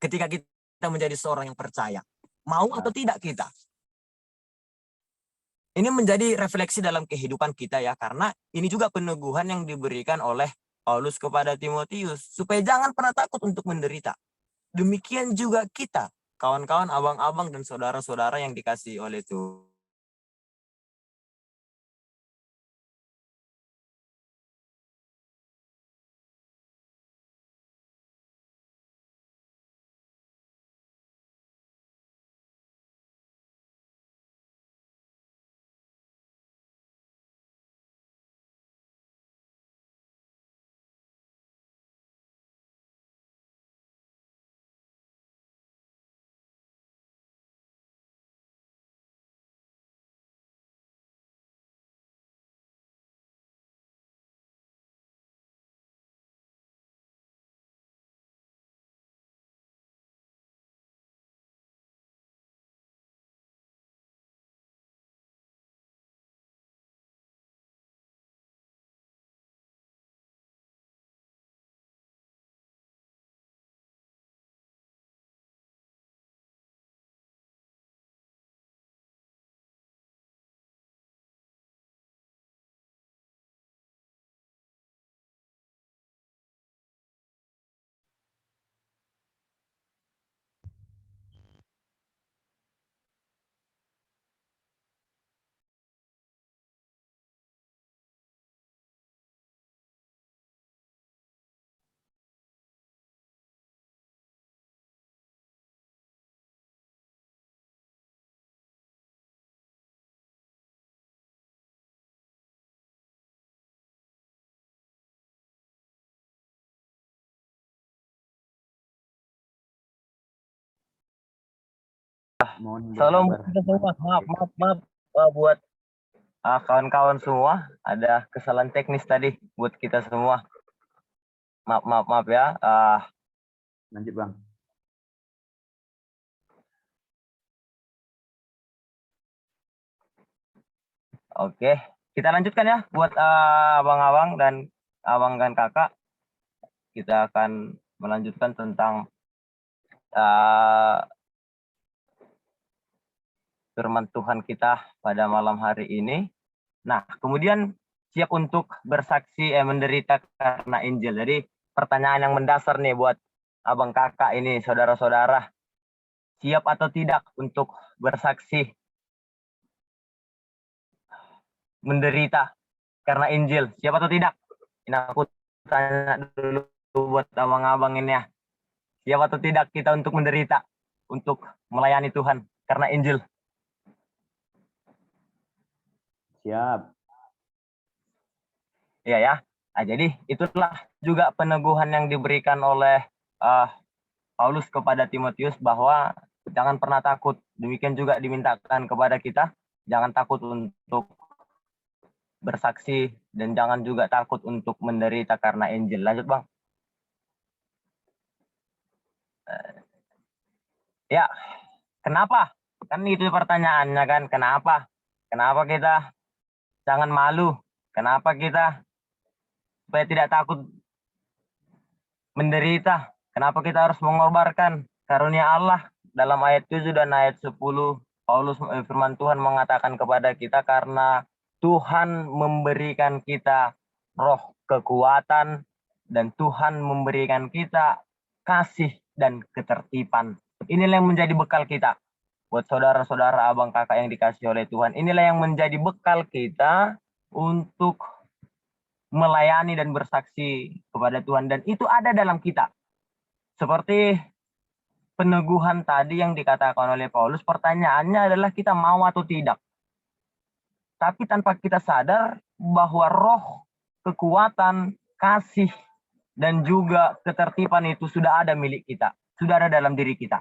Ketika kita menjadi seorang yang percaya. Mau atau tidak kita? Ini menjadi refleksi dalam kehidupan kita ya, karena ini juga peneguhan yang diberikan oleh Paulus kepada Timotius, supaya jangan pernah takut untuk menderita. Demikian juga kita, kawan-kawan, abang-abang, dan saudara-saudara yang dikasihi oleh Tuhan. Mohon Salam bersabar. buat kita semua. Maaf buat kawan-kawan semua. Ada kesalahan teknis tadi buat kita semua. Maaf ya. Lanjut Bang. Oke, kita lanjutkan ya buat abang-abang dan abang dan kakak. Kita akan melanjutkan tentang firman Tuhan kita pada malam hari ini. Nah, kemudian siap untuk bersaksi menderita karena Injil. Jadi pertanyaan yang mendasar nih buat abang kakak ini, saudara-saudara. Siap atau tidak untuk bersaksi menderita karena Injil? Siap atau tidak? Ini aku tanya dulu buat abang-abang ini ya. Siap atau tidak kita untuk menderita, untuk melayani Tuhan karena Injil? Siap. Iya ya. Nah, jadi itulah juga peneguhan yang diberikan oleh Paulus kepada Timotius bahwa jangan pernah takut. Demikian juga dimintakan kepada kita, jangan takut untuk bersaksi dan jangan juga takut untuk menderita karena Injil. Lanjut Bang. Ya, kenapa? Kan itu pertanyaannya kan, kenapa? Kenapa kita jangan malu? Kenapa kita supaya tidak takut menderita? Kenapa kita harus mengorbankan karunia Allah? Dalam ayat 7 dan ayat 10, Paulus firman Tuhan mengatakan kepada kita karena Tuhan memberikan kita roh kekuatan dan Tuhan memberikan kita kasih dan ketertiban. Inilah yang menjadi bekal kita. Buat saudara-saudara, abang kakak yang dikasih oleh Tuhan. Inilah yang menjadi bekal kita untuk melayani dan bersaksi kepada Tuhan. Dan itu ada dalam kita. Seperti peneguhan tadi yang dikatakan oleh Paulus, pertanyaannya adalah kita mau atau tidak. Tapi tanpa kita sadar bahwa roh, kekuatan, kasih, dan juga ketertiban itu sudah ada milik kita. Sudah ada dalam diri kita.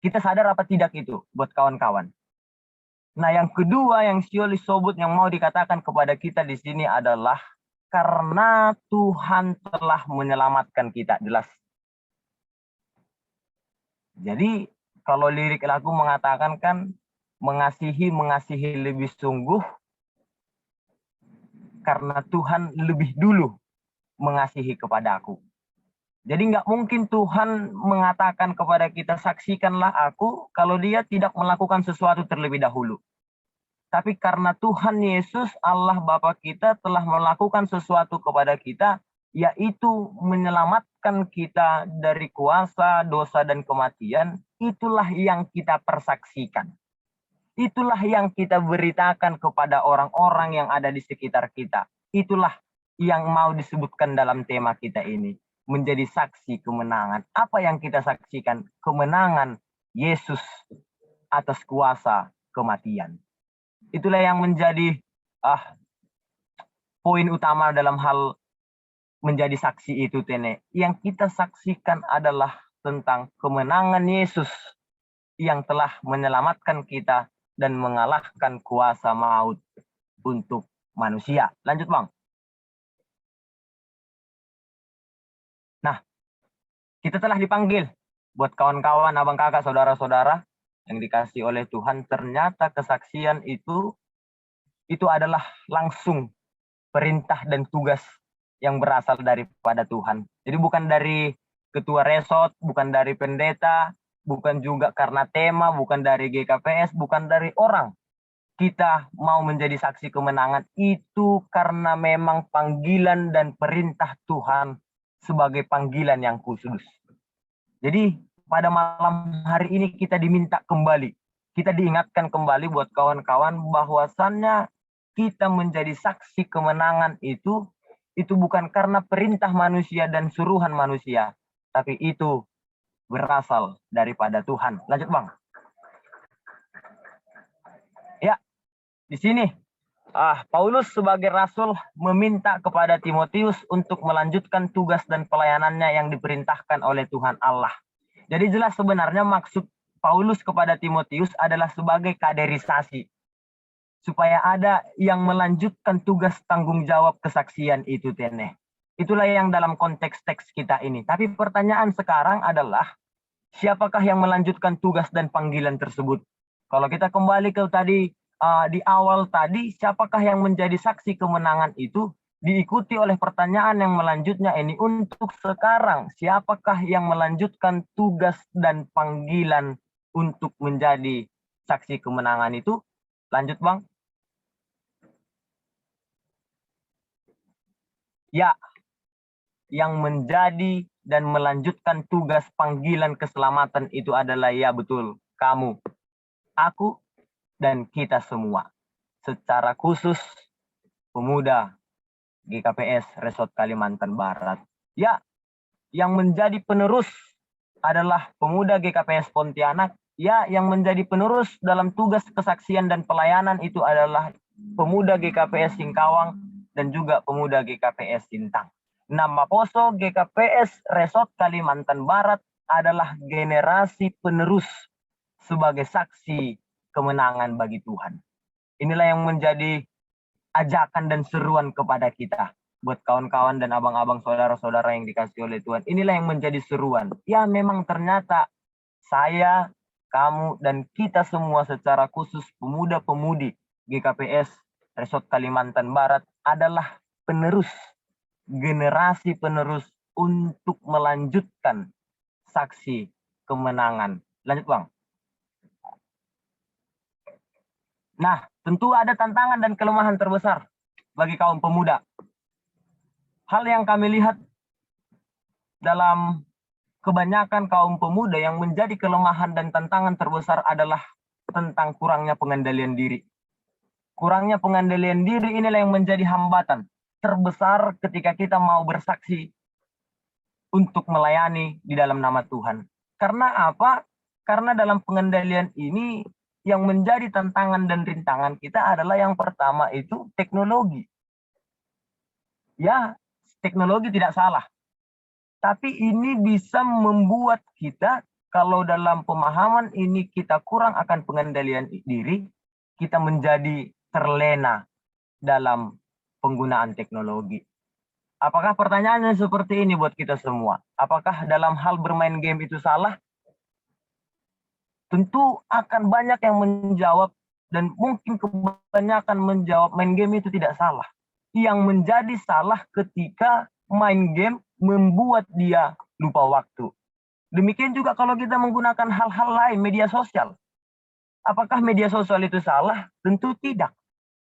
Kita sadar apa tidak itu buat kawan-kawan. Nah, yang kedua yang Sioli Sobut yang mau dikatakan kepada kita di sini adalah karena Tuhan telah menyelamatkan kita. Jelas. Jadi kalau lirik lagu mengatakan kan mengasihi lebih sungguh karena Tuhan lebih dulu mengasihi kepada aku. Jadi nggak mungkin Tuhan mengatakan kepada kita saksikanlah aku kalau dia tidak melakukan sesuatu terlebih dahulu. Tapi karena Tuhan Yesus Allah Bapa kita telah melakukan sesuatu kepada kita, yaitu menyelamatkan kita dari kuasa, dosa, dan kematian, itulah yang kita persaksikan. Itulah yang kita beritakan kepada orang-orang yang ada di sekitar kita. Itulah yang mau disebutkan dalam tema kita ini. Menjadi saksi kemenangan. Apa yang kita saksikan? Kemenangan Yesus atas kuasa kematian. Itulah yang menjadi poin utama dalam hal menjadi saksi itu, Tene. Yang kita saksikan adalah tentang kemenangan Yesus yang telah menyelamatkan kita dan mengalahkan kuasa maut untuk manusia. Lanjut, Bang. Nah, kita telah dipanggil buat kawan-kawan, abang kakak, saudara-saudara yang dikasih oleh Tuhan. Ternyata kesaksian itu adalah langsung perintah dan tugas yang berasal daripada Tuhan. Jadi bukan dari ketua resort, bukan dari pendeta, bukan juga karena tema, bukan dari GKPS, bukan dari orang. Kita mau menjadi saksi kemenangan itu karena memang panggilan dan perintah Tuhan sebagai panggilan yang khusus. Jadi pada malam hari ini kita diminta kembali. Kita diingatkan kembali buat kawan-kawan bahwasannya kita menjadi saksi kemenangan itu bukan karena perintah manusia dan suruhan manusia. Tapi itu berasal daripada Tuhan. Lanjut, Bang. Ya, di sini Paulus sebagai rasul meminta kepada Timotius untuk melanjutkan tugas dan pelayanannya yang diperintahkan oleh Tuhan Allah. Jadi jelas sebenarnya maksud Paulus kepada Timotius adalah sebagai kaderisasi. Supaya ada yang melanjutkan tugas tanggung jawab kesaksian itu, Teneh. Itulah yang dalam konteks teks kita ini. Tapi pertanyaan sekarang adalah, siapakah yang melanjutkan tugas dan panggilan tersebut? Kalau kita kembali ke tadi, di awal tadi, siapakah yang menjadi saksi kemenangan itu? Diikuti oleh pertanyaan yang melanjutnya ini, untuk sekarang, siapakah yang melanjutkan tugas dan panggilan untuk menjadi saksi kemenangan itu? Lanjut, Bang. Ya, yang menjadi dan melanjutkan tugas panggilan keselamatan itu adalah, ya betul, kamu, aku, dan kita semua. Secara khusus, pemuda GKPS Resort Kalimantan Barat. Ya, yang menjadi penerus adalah pemuda GKPS Pontianak. Ya, yang menjadi penerus dalam tugas kesaksian dan pelayanan itu adalah pemuda GKPS Singkawang dan juga pemuda GKPS Sintang. Nama Poso GKPS Resort Kalimantan Barat adalah generasi penerus sebagai saksi kemenangan bagi Tuhan. Inilah yang menjadi ajakan dan seruan kepada kita, buat kawan-kawan dan abang-abang saudara-saudara yang dikasihi oleh Tuhan. Inilah yang menjadi seruan. Ya, memang ternyata saya, kamu, dan kita semua secara khusus pemuda-pemudi GKPS Resort Kalimantan Barat adalah penerus, generasi penerus untuk melanjutkan saksi kemenangan. Lanjut, Bang. Nah, tentu ada tantangan dan kelemahan terbesar bagi kaum pemuda. Hal yang kami lihat dalam kebanyakan kaum pemuda yang menjadi kelemahan dan tantangan terbesar adalah tentang kurangnya pengendalian diri. Kurangnya pengendalian diri inilah yang menjadi hambatan terbesar ketika kita mau bersaksi untuk melayani di dalam nama Tuhan. Karena apa? Karena dalam pengendalian ini yang menjadi tantangan dan rintangan kita adalah yang pertama itu teknologi. Ya, teknologi tidak salah. Tapi ini bisa membuat kita, kalau dalam pemahaman ini kita kurang akan pengendalian diri, kita menjadi terlena dalam penggunaan teknologi. Apakah pertanyaannya seperti ini buat kita semua? Apakah dalam hal bermain game itu salah? Tentu akan banyak yang menjawab, dan mungkin kebanyakan menjawab main game itu tidak salah. Yang menjadi salah ketika main game membuat dia lupa waktu. Demikian juga kalau kita menggunakan hal-hal lain, media sosial. Apakah media sosial itu salah? Tentu tidak.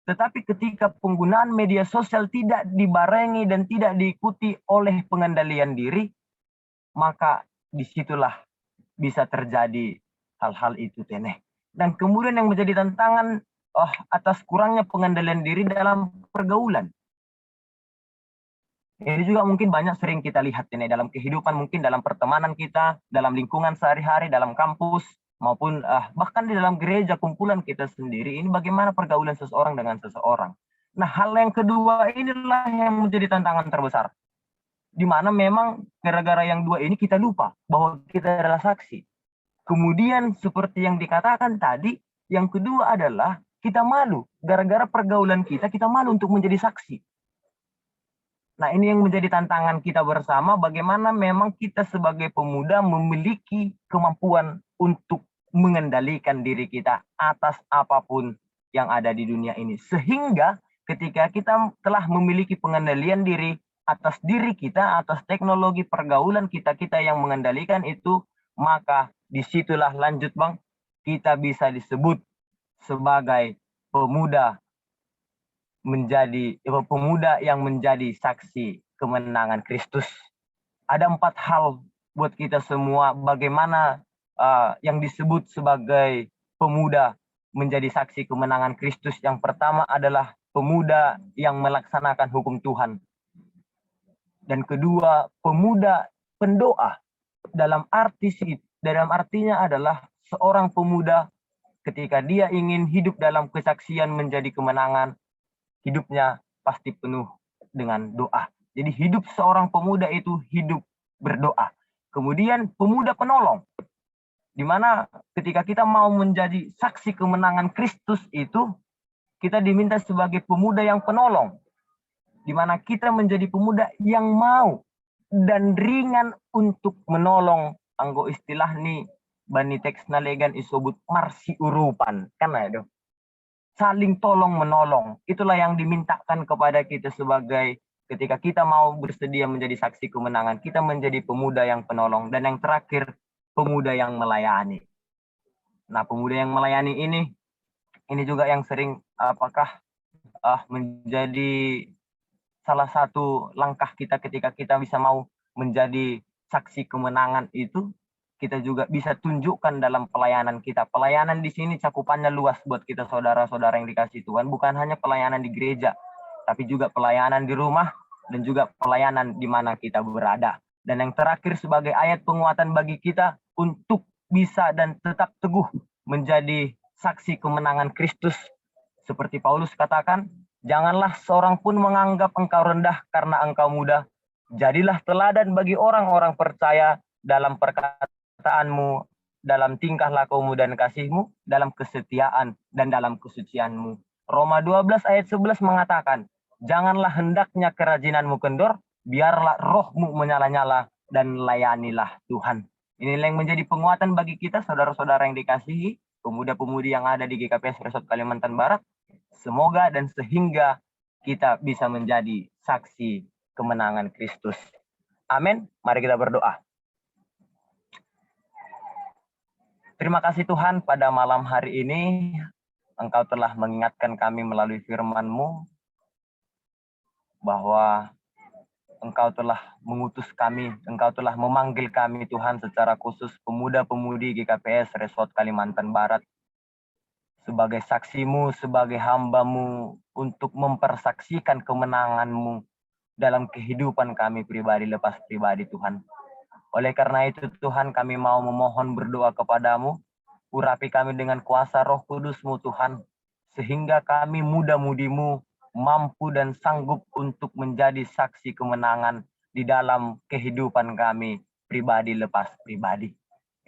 Tetapi ketika penggunaan media sosial tidak dibarengi dan tidak diikuti oleh pengendalian diri, maka disitulah bisa terjadi hal-hal itu, Teneh. Dan kemudian yang menjadi tantangan atas kurangnya pengendalian diri dalam pergaulan. Ini juga mungkin banyak sering kita lihat, Teneh, dalam kehidupan, mungkin dalam pertemanan kita, dalam lingkungan sehari-hari, dalam kampus, maupun bahkan di dalam gereja kumpulan kita sendiri. Ini bagaimana pergaulan seseorang dengan seseorang. Nah, hal yang kedua inilah yang menjadi tantangan terbesar. Di mana memang gara-gara yang dua ini kita lupa bahwa kita adalah saksi. Kemudian seperti yang dikatakan tadi, yang kedua adalah kita malu. Gara-gara pergaulan kita malu untuk menjadi saksi. Nah, ini yang menjadi tantangan kita bersama, bagaimana memang kita sebagai pemuda memiliki kemampuan untuk mengendalikan diri kita atas apapun yang ada di dunia ini. Sehingga ketika kita telah memiliki pengendalian diri atas diri kita, atas teknologi pergaulan kita yang mengendalikan itu, maka disitulah lanjut, Bang, kita bisa disebut sebagai pemuda yang menjadi saksi kemenangan Kristus. Ada 4 hal buat kita semua bagaimana yang disebut sebagai pemuda menjadi saksi kemenangan Kristus. Yang pertama adalah pemuda yang melaksanakan hukum Tuhan. Dan kedua, pemuda pendoa. Dalam artinya adalah seorang pemuda ketika dia ingin hidup dalam kesaksian menjadi kemenangan, hidupnya pasti penuh dengan doa. Jadi hidup seorang pemuda itu hidup berdoa. Kemudian pemuda penolong. Di mana ketika kita mau menjadi saksi kemenangan Kristus itu, kita diminta sebagai pemuda yang penolong. Di mana kita menjadi pemuda yang mau dan ringan untuk menolong. Anggo istilah nih, bani teks nalegan isobut marsi urupan. Kan ada. Saling tolong menolong. Itulah yang dimintakan kepada kita sebagai ketika kita mau bersedia menjadi saksi kemenangan. Kita menjadi pemuda yang penolong. Dan yang terakhir, pemuda yang melayani. Nah, pemuda yang melayani ini juga yang sering apakah menjadi salah satu langkah kita ketika kita bisa mau menjadi saksi kemenangan itu, kita juga bisa tunjukkan dalam pelayanan kita. Pelayanan di sini cakupannya luas buat kita saudara-saudara yang dikasih Tuhan. Bukan hanya pelayanan di gereja, tapi juga pelayanan di rumah dan juga pelayanan di mana kita berada. Dan yang terakhir sebagai ayat penguatan bagi kita untuk bisa dan tetap teguh menjadi saksi kemenangan Kristus. Seperti Paulus katakan, janganlah seorang pun menganggap engkau rendah karena engkau muda. Jadilah teladan bagi orang-orang percaya dalam perkataanmu, dalam tingkah lakumu dan kasihmu, dalam kesetiaan dan dalam kesucianmu. Roma 12 ayat 11 mengatakan, janganlah hendaknya kerajinanmu kendor, biarlah rohmu menyala-nyala dan layanilah Tuhan. Inilah yang menjadi penguatan bagi kita, saudara-saudara yang dikasihi, pemuda-pemudi yang ada di GKPS Resort Kalimantan Barat. Semoga dan sehingga kita bisa menjadi saksi kemenangan Kristus. Amin. Mari kita berdoa. Terima kasih Tuhan, pada malam hari ini Engkau telah mengingatkan kami melalui firman-Mu bahwa Engkau telah mengutus kami, Engkau telah memanggil kami Tuhan secara khusus pemuda-pemudi GKPS Resort Kalimantan Barat sebagai saksi-Mu, sebagai hamba-Mu untuk mempersaksikan kemenangan-Mu dalam kehidupan kami pribadi lepas pribadi Tuhan. Oleh karena itu Tuhan, kami mau memohon berdoa kepadamu, urapi kami dengan kuasa Roh Kudus-Mu Tuhan, sehingga kami muda-mudimu mampu dan sanggup untuk menjadi saksi kemenangan di dalam kehidupan kami pribadi lepas pribadi.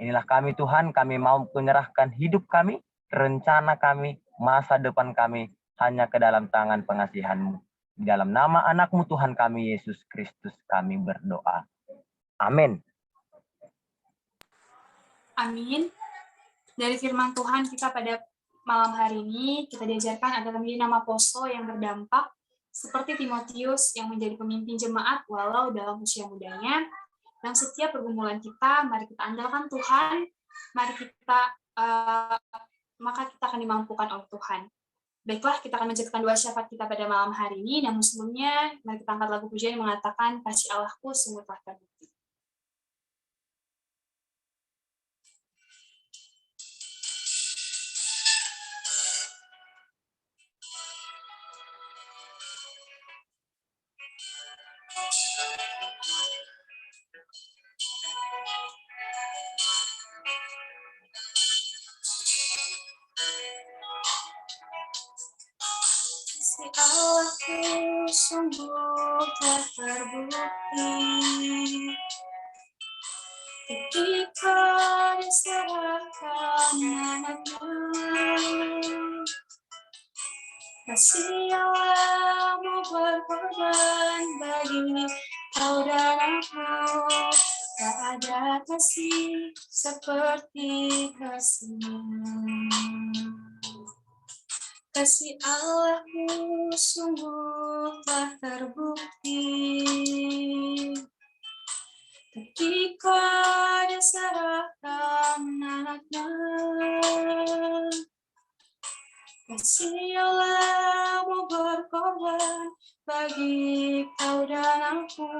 Inilah kami Tuhan, kami mau menyerahkan hidup kami, rencana kami, masa depan kami hanya ke dalam tangan pengasihan-Mu. Di dalam nama anak-Mu Tuhan kami Yesus Kristus kami berdoa. Amin. Amin. Dari firman Tuhan kita pada malam hari ini, kita diajarkan agar menjadi nama poso yang berdampak, seperti Timotius yang menjadi pemimpin jemaat walau dalam usia mudanya. Dalam setiap pergumulan kita, mari kita andalkan Tuhan, maka kita akan dimampukan oleh Tuhan. Baiklah, kita akan menciptakan dua syafaat kita pada malam hari ini, namun sebelumnya, mari kita angkat lagu pujian yang mengatakan, kasih Allahku sungguh telah terbukti. Kasih Allahku sungguh telah terbukti ketika diserahkan anaknya. Kasih Allah mau berkorban bagi kau dan aku. Tak ada kasih seperti kasih-Mu. Kasih Allahku sungguh telah terbukti ketika diserahkan anaknya. Kasih Allah mau berkorban bagi kau dan aku.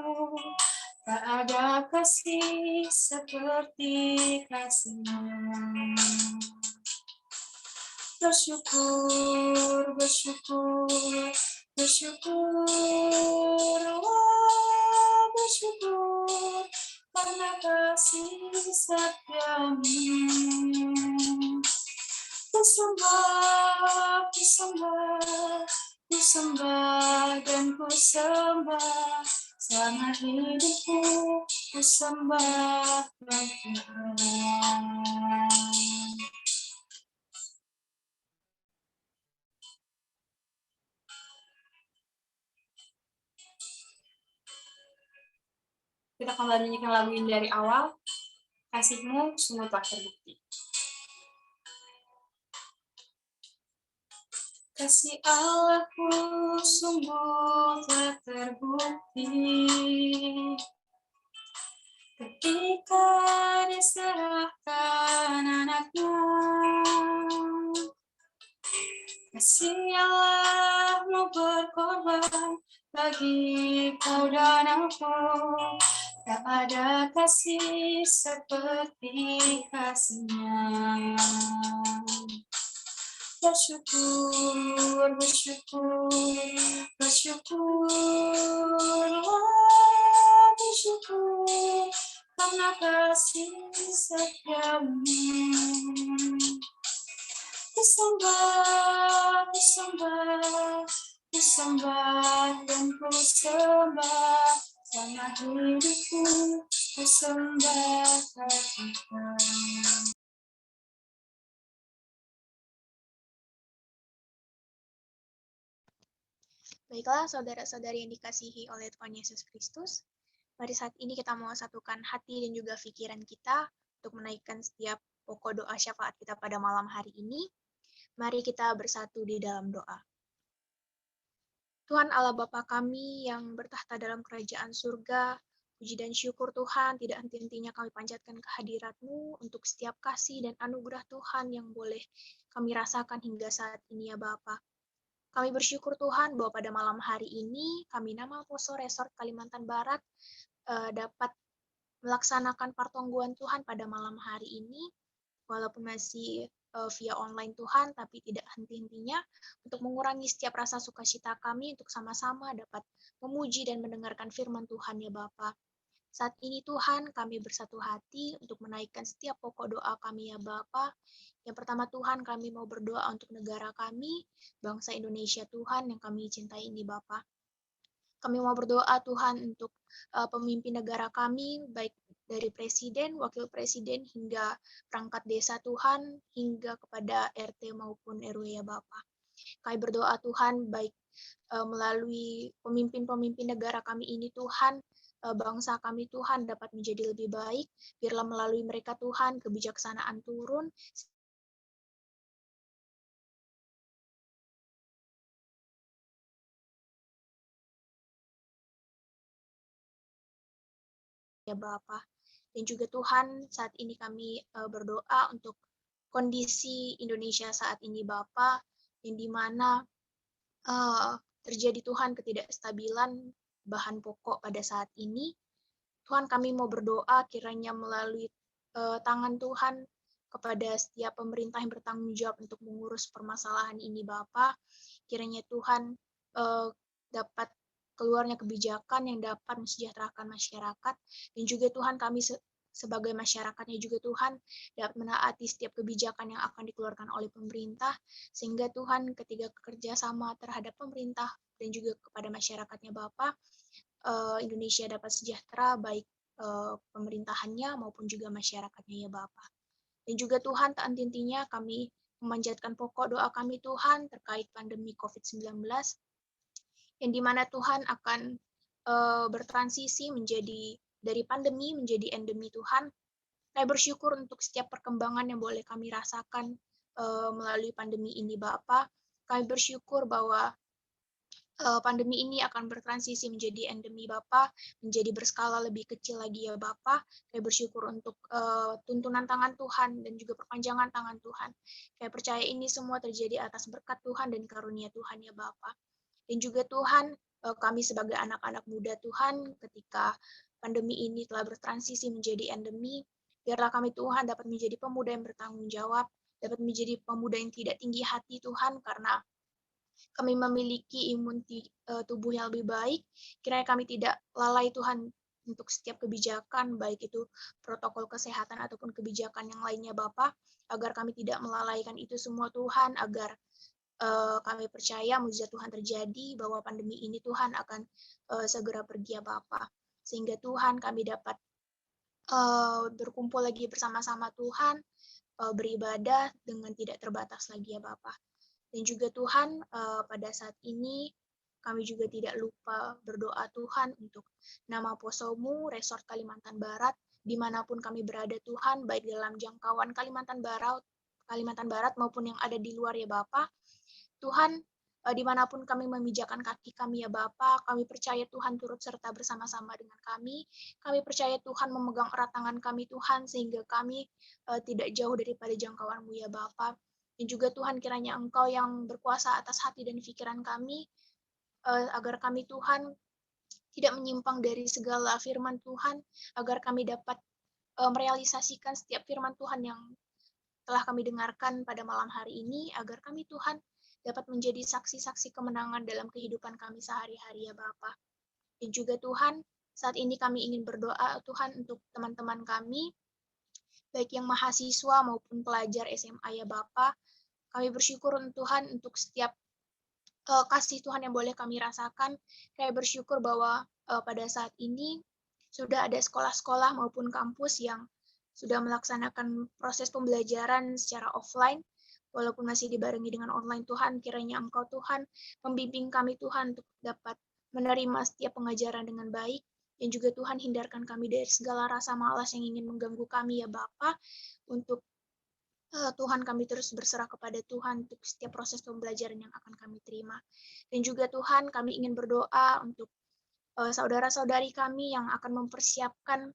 Tak ada kasih seperti kasih-Mu. Bersyukur, bersyukur, bersyukur, oh, bersyukur karena kasih setia-Mu. Kusembah, kusembah, kusembah dan kusembah Selama hidupku, ku sembah Tuhan. Kita kembali nyanyikan lagu ini dari awal. Kasih-Mu sungguh telah terbukti. Kasih Allahku sungguh telah terbukti ketika diserahkan anaknya. Kasih Allah-Mu berkorban bagi kau dan aku. Tak ada kasih seperti kasih-Nya. Bersyukur, bersyukur, bersyukur, bersyukur karena kasih setiamu. Kusembah, kusembah, kusembah dan kusembah selama hidupku, kusembah Tuhan. Baiklah, saudara-saudari yang dikasihi oleh Tuhan Yesus Kristus, mari saat ini kita mau satukan hati dan juga pikiran kita untuk menaikkan setiap pokok doa syafaat kita pada malam hari ini. Mari kita bersatu di dalam doa. Tuhan Allah Bapa kami yang bertahta dalam kerajaan surga, puji dan syukur Tuhan, tidak henti-hentinya kami panjatkan kehadirat-Mu untuk setiap kasih dan anugerah Tuhan yang boleh kami rasakan hingga saat ini ya Bapa. Kami bersyukur Tuhan bahwa pada malam hari ini kami Nama Poso Resort Kalimantan Barat dapat melaksanakan pertongguan Tuhan pada malam hari ini, walaupun masih via online Tuhan, tapi tidak henti-hentinya untuk mengurangi setiap rasa sukacita kami untuk sama-sama dapat memuji dan mendengarkan firman Tuhan ya Bapa. Saat ini Tuhan kami bersatu hati untuk menaikkan setiap pokok doa kami ya Bapa. Yang pertama Tuhan kami mau berdoa untuk negara kami, bangsa Indonesia Tuhan yang kami cintai ini Bapa. Kami mau berdoa Tuhan untuk pemimpin negara kami, baik dari presiden, wakil presiden, hingga perangkat desa Tuhan, hingga kepada RT maupun RW ya Bapa. Kami berdoa Tuhan baik melalui pemimpin-pemimpin negara kami ini Tuhan, bangsa kami Tuhan dapat menjadi lebih baik, biarlah melalui mereka Tuhan kebijaksanaan turun, ya Bapa. Dan juga Tuhan saat ini kami berdoa untuk kondisi Indonesia saat ini Bapa, yang dimana terjadi Tuhan ketidakstabilan bahan pokok pada saat ini. Tuhan kami mau berdoa kiranya melalui tangan Tuhan kepada setiap pemerintah yang bertanggung jawab untuk mengurus permasalahan ini Bapa, kiranya Tuhan dapat keluarnya kebijakan yang dapat mensejahterakan masyarakat, dan juga Tuhan kami sebagai masyarakatnya juga Tuhan dapat menaati setiap kebijakan yang akan dikeluarkan oleh pemerintah, sehingga Tuhan ketika kerjasama terhadap pemerintah dan juga kepada masyarakatnya Bapa, Indonesia dapat sejahtera baik pemerintahannya maupun juga masyarakatnya ya Bapa. Dan juga Tuhan tak henti-hentinya kami memanjatkan pokok doa kami Tuhan terkait pandemi COVID-19, yang dimana Tuhan akan bertransisi menjadi dari pandemi menjadi endemi Tuhan. Kami bersyukur untuk setiap perkembangan yang boleh kami rasakan melalui pandemi ini Bapa. Kami bersyukur bahwa pandemi ini akan bertransisi menjadi endemi Bapa, menjadi berskala lebih kecil lagi ya Bapa. Kami bersyukur untuk tuntunan tangan Tuhan dan juga perpanjangan tangan Tuhan. Kami percaya ini semua terjadi atas berkat Tuhan dan karunia Tuhan ya Bapa. Dan juga Tuhan, kami sebagai anak-anak muda Tuhan, ketika pandemi ini telah bertransisi menjadi endemi, biarlah kami Tuhan dapat menjadi pemuda yang bertanggung jawab, dapat menjadi pemuda yang tidak tinggi hati Tuhan, karena kami memiliki imun tubuh yang lebih baik. Kiranya kami tidak lalai Tuhan untuk setiap kebijakan, baik itu protokol kesehatan ataupun kebijakan yang lainnya Bapa, agar kami tidak melalaikan itu semua Tuhan, agar kami percaya mujizat Tuhan terjadi, bahwa pandemi ini Tuhan akan segera pergi ya Bapa. Sehingga Tuhan kami dapat berkumpul lagi bersama-sama Tuhan, beribadah dengan tidak terbatas lagi ya Bapa. Dan juga Tuhan, pada saat ini kami juga tidak lupa berdoa Tuhan untuk nama Posomu, Resort Kalimantan Barat, dimanapun kami berada Tuhan, baik dalam jangkauan Kalimantan Barat maupun yang ada di luar ya Bapa. Tuhan, dimanapun kami memijakan kaki kami ya Bapa, kami percaya Tuhan turut serta bersama-sama dengan kami. Kami percaya Tuhan memegang erat tangan kami Tuhan, sehingga kami tidak jauh daripada jangkauan-Mu ya Bapa. Dan juga Tuhan, kiranya Engkau yang berkuasa atas hati dan pikiran kami, agar kami Tuhan tidak menyimpang dari segala firman Tuhan, agar kami dapat merealisasikan setiap firman Tuhan yang telah kami dengarkan pada malam hari ini, agar kami Tuhan dapat menjadi saksi-saksi kemenangan dalam kehidupan kami sehari-hari ya Bapa. Dan juga Tuhan, saat ini kami ingin berdoa Tuhan untuk teman-teman kami, baik yang mahasiswa maupun pelajar SMA ya Bapa. Kami bersyukur Tuhan untuk setiap kasih Tuhan yang boleh kami rasakan. Kami bersyukur bahwa pada saat ini sudah ada sekolah-sekolah maupun kampus yang sudah melaksanakan proses pembelajaran secara offline, walaupun masih dibarengi dengan online. Tuhan, kiranya Engkau Tuhan membimbing kami Tuhan untuk dapat menerima setiap pengajaran dengan baik, dan juga Tuhan hindarkan kami dari segala rasa malas yang ingin mengganggu kami ya Bapa. Untuk Tuhan, kami terus berserah kepada Tuhan untuk setiap proses pembelajaran yang akan kami terima. Dan juga Tuhan, kami ingin berdoa untuk saudara-saudari kami yang akan mempersiapkan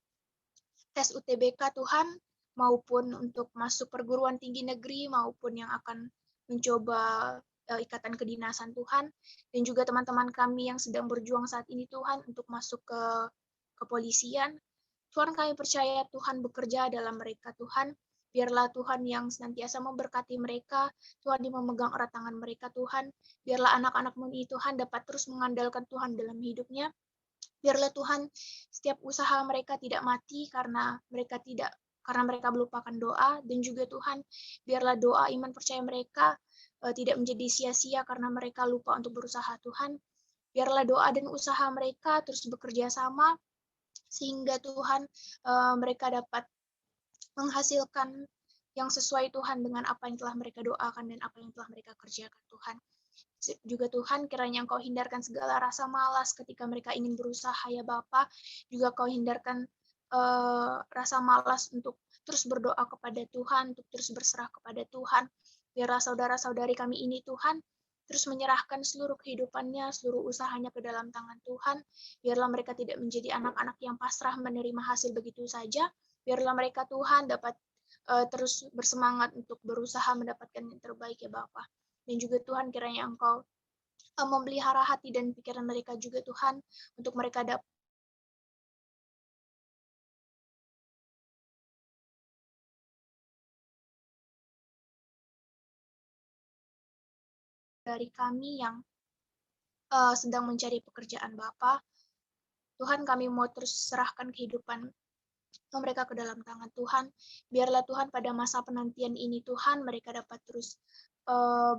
tes UTBK Tuhan, maupun untuk masuk perguruan tinggi negeri, maupun yang akan mencoba ikatan kedinasan Tuhan, dan juga teman-teman kami yang sedang berjuang saat ini Tuhan untuk masuk ke kepolisian. Tuhan, kami percaya Tuhan bekerja dalam mereka Tuhan. Biarlah Tuhan yang senantiasa memberkati mereka, Tuhan yang memegang erat tangan mereka Tuhan. Biarlah anak-anak-Mu ini Tuhan dapat terus mengandalkan Tuhan dalam hidupnya. Biarlah Tuhan setiap usaha mereka tidak mati karena mereka melupakan doa, dan juga Tuhan biarlah doa iman percaya mereka tidak menjadi sia-sia karena mereka lupa untuk berusaha Tuhan. Biarlah doa dan usaha mereka terus bekerja sama, sehingga Tuhan mereka dapat menghasilkan yang sesuai Tuhan dengan apa yang telah mereka doakan dan apa yang telah mereka kerjakan Tuhan. Juga Tuhan, kiranya Engkau hindarkan segala rasa malas ketika mereka ingin berusaha ya Bapa. Juga Kau hindarkan rasa malas untuk terus berdoa kepada Tuhan, untuk terus berserah kepada Tuhan. Biarlah saudara-saudari kami ini Tuhan terus menyerahkan seluruh kehidupannya, seluruh usahanya ke dalam tangan Tuhan. Biarlah mereka tidak menjadi anak-anak yang pasrah menerima hasil begitu saja. Biarlah mereka Tuhan dapat terus bersemangat untuk berusaha mendapatkan yang terbaik ya Bapa. Dan juga Tuhan, kiranya Engkau memelihara hati dan pikiran mereka juga Tuhan, untuk mereka dapat dari kami yang sedang mencari pekerjaan Bapa. Tuhan, kami mau terus serahkan kehidupan mereka ke dalam tangan Tuhan. Biarlah Tuhan pada masa penantian ini Tuhan, mereka dapat terus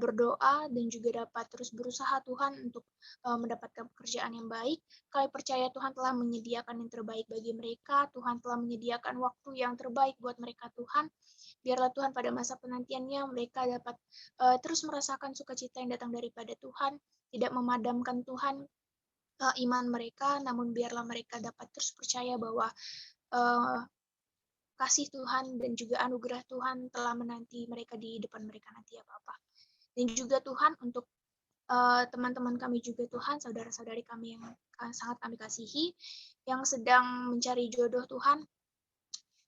berdoa dan juga dapat terus berusaha Tuhan untuk mendapatkan pekerjaan yang baik. Kami percaya Tuhan telah menyediakan yang terbaik bagi mereka. Tuhan telah menyediakan waktu yang terbaik buat mereka Tuhan. Biarlah Tuhan pada masa penantiannya mereka dapat terus merasakan sukacita yang datang daripada Tuhan, tidak memadamkan Tuhan iman mereka, namun biarlah mereka dapat terus percaya bahwa kasih Tuhan dan juga anugerah Tuhan telah menanti mereka di depan mereka nanti ya Bapa. Dan juga Tuhan untuk teman-teman kami juga Tuhan, saudara-saudari kami yang sangat kami kasihi, yang sedang mencari jodoh Tuhan,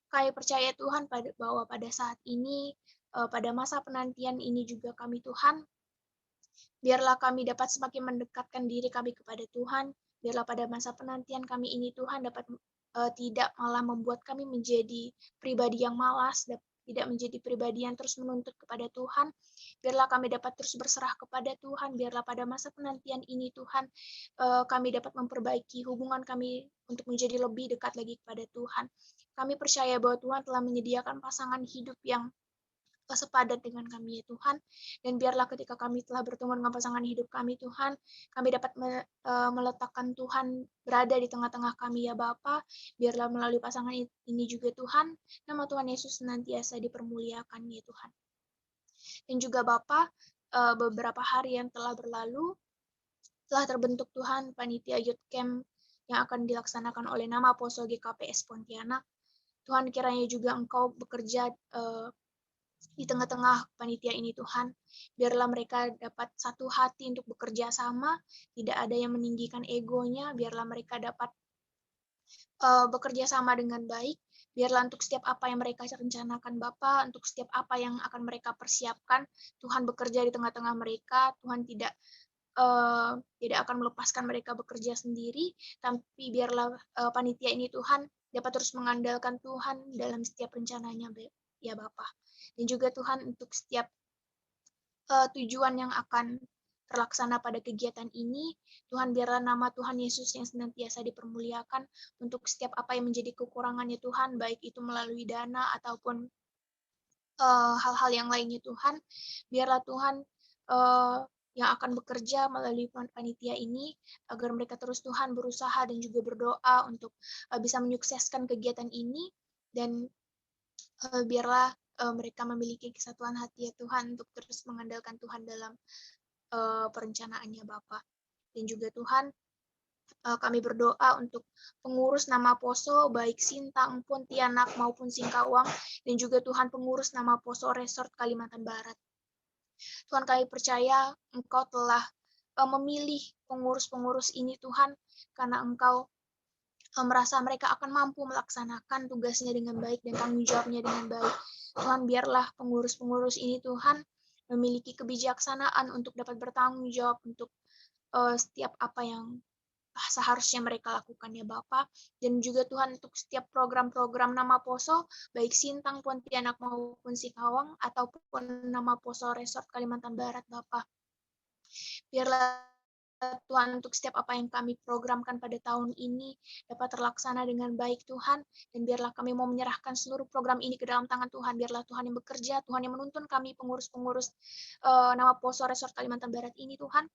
kami percaya Tuhan bahwa pada saat ini, pada masa penantian ini juga kami Tuhan, biarlah kami dapat semakin mendekatkan diri kami kepada Tuhan. Biarlah pada masa penantian kami ini Tuhan dapat tidak malah membuat kami menjadi pribadi yang malas, tidak menjadi pribadi yang terus menuntut kepada Tuhan. Biarlah kami dapat terus berserah kepada Tuhan. Biarlah pada masa penantian ini Tuhan, kami dapat memperbaiki hubungan kami untuk menjadi lebih dekat lagi kepada Tuhan. Kami percaya bahwa Tuhan telah menyediakan pasangan hidup yang sepadan dengan kami ya Tuhan, dan biarlah ketika kami telah bertemu dengan pasangan hidup kami Tuhan, kami dapat meletakkan Tuhan berada di tengah-tengah kami ya Bapa. Biarlah melalui pasangan ini juga Tuhan, nama Tuhan Yesus senantiasa dipermuliakan ya Tuhan. Dan juga Bapa, beberapa hari yang telah berlalu telah terbentuk Tuhan panitia Youth Camp yang akan dilaksanakan oleh nama Apostol GKPS Pontianak. Tuhan, kiranya juga Engkau bekerja di tengah-tengah panitia ini Tuhan, biarlah mereka dapat satu hati untuk bekerja sama, tidak ada yang meninggikan egonya, biarlah mereka dapat bekerja sama dengan baik, biarlah untuk setiap apa yang mereka rencanakan Bapa, untuk setiap apa yang akan mereka persiapkan, Tuhan bekerja di tengah-tengah mereka, Tuhan tidak akan melepaskan mereka bekerja sendiri, tapi biarlah panitia ini Tuhan dapat terus mengandalkan Tuhan dalam setiap rencananya ya Bapa. Dan juga Tuhan untuk setiap tujuan yang akan terlaksana pada kegiatan ini, Tuhan biarlah nama Tuhan Yesus yang senantiasa dipermuliakan untuk setiap apa yang menjadi kekurangannya Tuhan, baik itu melalui dana ataupun hal-hal yang lainnya Tuhan. Biarlah Tuhan yang akan bekerja melalui panitia ini, agar mereka terus Tuhan berusaha dan juga berdoa untuk bisa menyukseskan kegiatan ini, dan biarlah mereka memiliki kesatuan hati ya Tuhan untuk terus mengandalkan Tuhan dalam perencanaannya Bapa. Dan juga Tuhan, kami berdoa untuk pengurus nama Poso, baik Sintang, Pontianak maupun Singkawang, dan juga Tuhan pengurus nama Poso Resort Kalimantan Barat. Tuhan, kami percaya Engkau telah memilih pengurus-pengurus ini Tuhan, karena Engkau merasa mereka akan mampu melaksanakan tugasnya dengan baik dan tanggung jawabnya dengan baik. Tuhan, biarlah pengurus-pengurus ini Tuhan memiliki kebijaksanaan untuk dapat bertanggung jawab untuk setiap apa yang seharusnya mereka lakukan ya Bapa. Dan juga Tuhan untuk setiap program-program nama Poso, baik Sintang, Pontianak maupun Singkawang, ataupun nama Poso Resort Kalimantan Barat Bapa. Biarlah Tuhan untuk setiap apa yang kami programkan pada tahun ini dapat terlaksana dengan baik Tuhan, dan biarlah kami mau menyerahkan seluruh program ini ke dalam tangan Tuhan. Biarlah Tuhan yang bekerja, Tuhan yang menuntun kami pengurus-pengurus nama Poso Resort Kalimantan Barat ini Tuhan,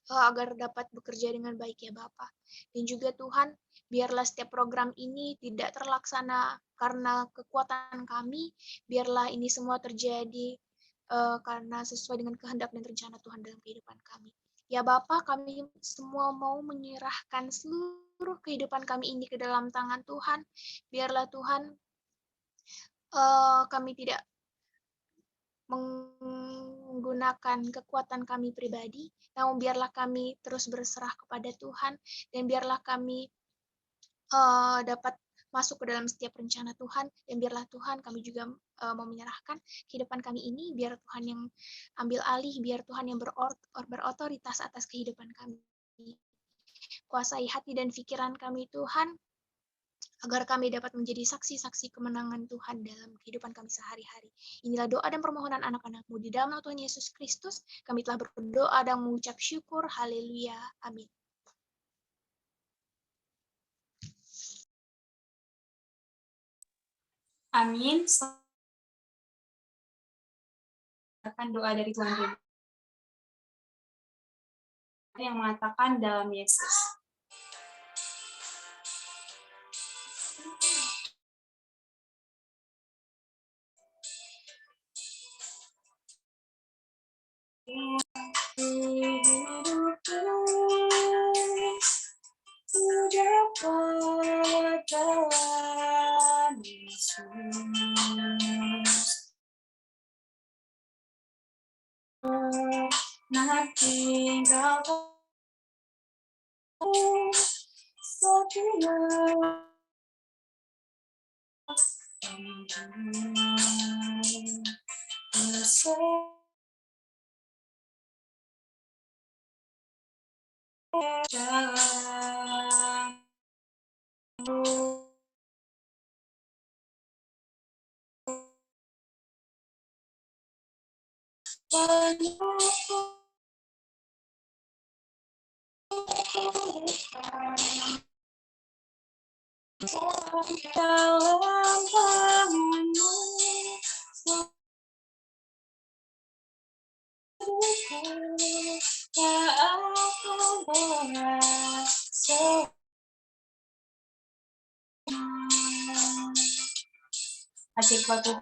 agar dapat bekerja dengan baik ya Bapa. Dan juga Tuhan, biarlah setiap program ini tidak terlaksana karena kekuatan kami, biarlah ini semua terjadi karena sesuai dengan kehendak dan rencana Tuhan dalam kehidupan kami. Ya Bapa, kami semua mau menyerahkan seluruh kehidupan kami ini ke dalam tangan Tuhan. Biarlah Tuhan, kami tidak menggunakan kekuatan kami pribadi, namun biarlah kami terus berserah kepada Tuhan, dan biarlah kami dapat masuk ke dalam setiap rencana Tuhan, dan biarlah Tuhan kami juga mau menyerahkan kehidupan kami ini, biar Tuhan yang ambil alih, biar Tuhan yang berotoritas atas kehidupan kami. Kuasai hati dan pikiran kami Tuhan, agar kami dapat menjadi saksi-saksi kemenangan Tuhan dalam kehidupan kami sehari-hari. Inilah doa dan permohonan anak-anak-Mu di dalam nama Tuhan Yesus Kristus. Kami telah berdoa dan mengucap syukur. Haleluya. Amin. Amin. Akan doa dari Tuhan yang mengatakan dalam Yesus. Asik banget.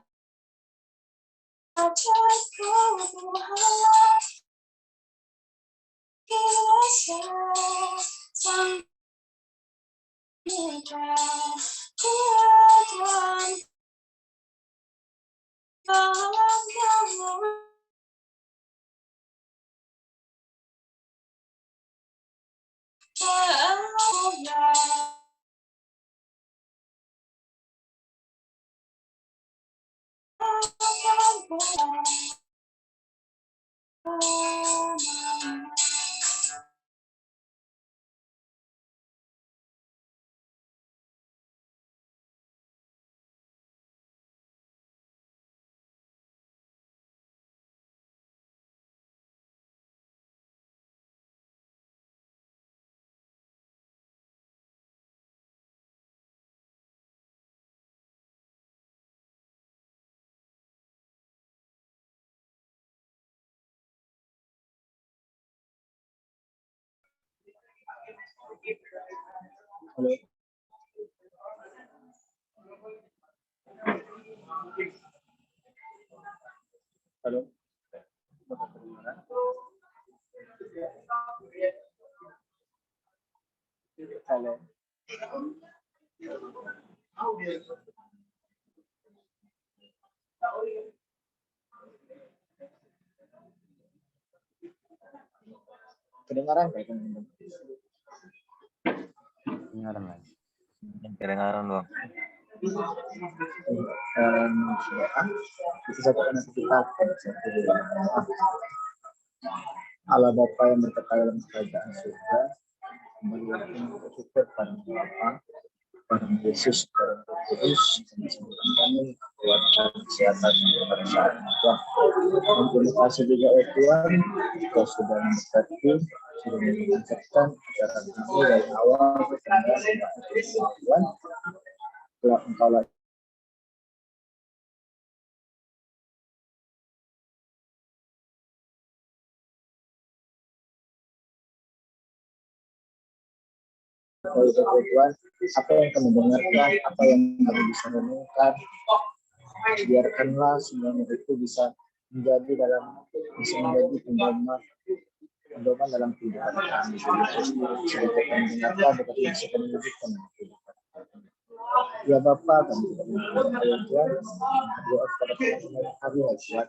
Halo. Halo. Kedengaran nggak? Kedengaran lagi. Kedengaran Bang. Itu satu anak kita. Allah Bapa yang berkata dalam kerajaan surga, memberikan bersyukur pada Bapa, pada Yesus, pada Kudus, sembuhkan kami, kuatkan kesehatan pada saat itu. Dan terima kasih juga ya Tuhan, Kau sudah memberkati, sudah mengajarkan ajaran kami dari awal sampai Tuhan. Telah Engkau lagi Tuhan, apa yang kami dengarkan, apa yang kami bisa renungkan, biarkanlah semuanya itu bisa menjadi pedoman dalam kehidupan kami. Sebagai kami dengarkan, tetapi bisa kami wujudkan dalam kehidupan kami. Ya Bapa, kami tidak mengerti ya Tuhan, berdoa kepada Tuhan kami ya Tuhan,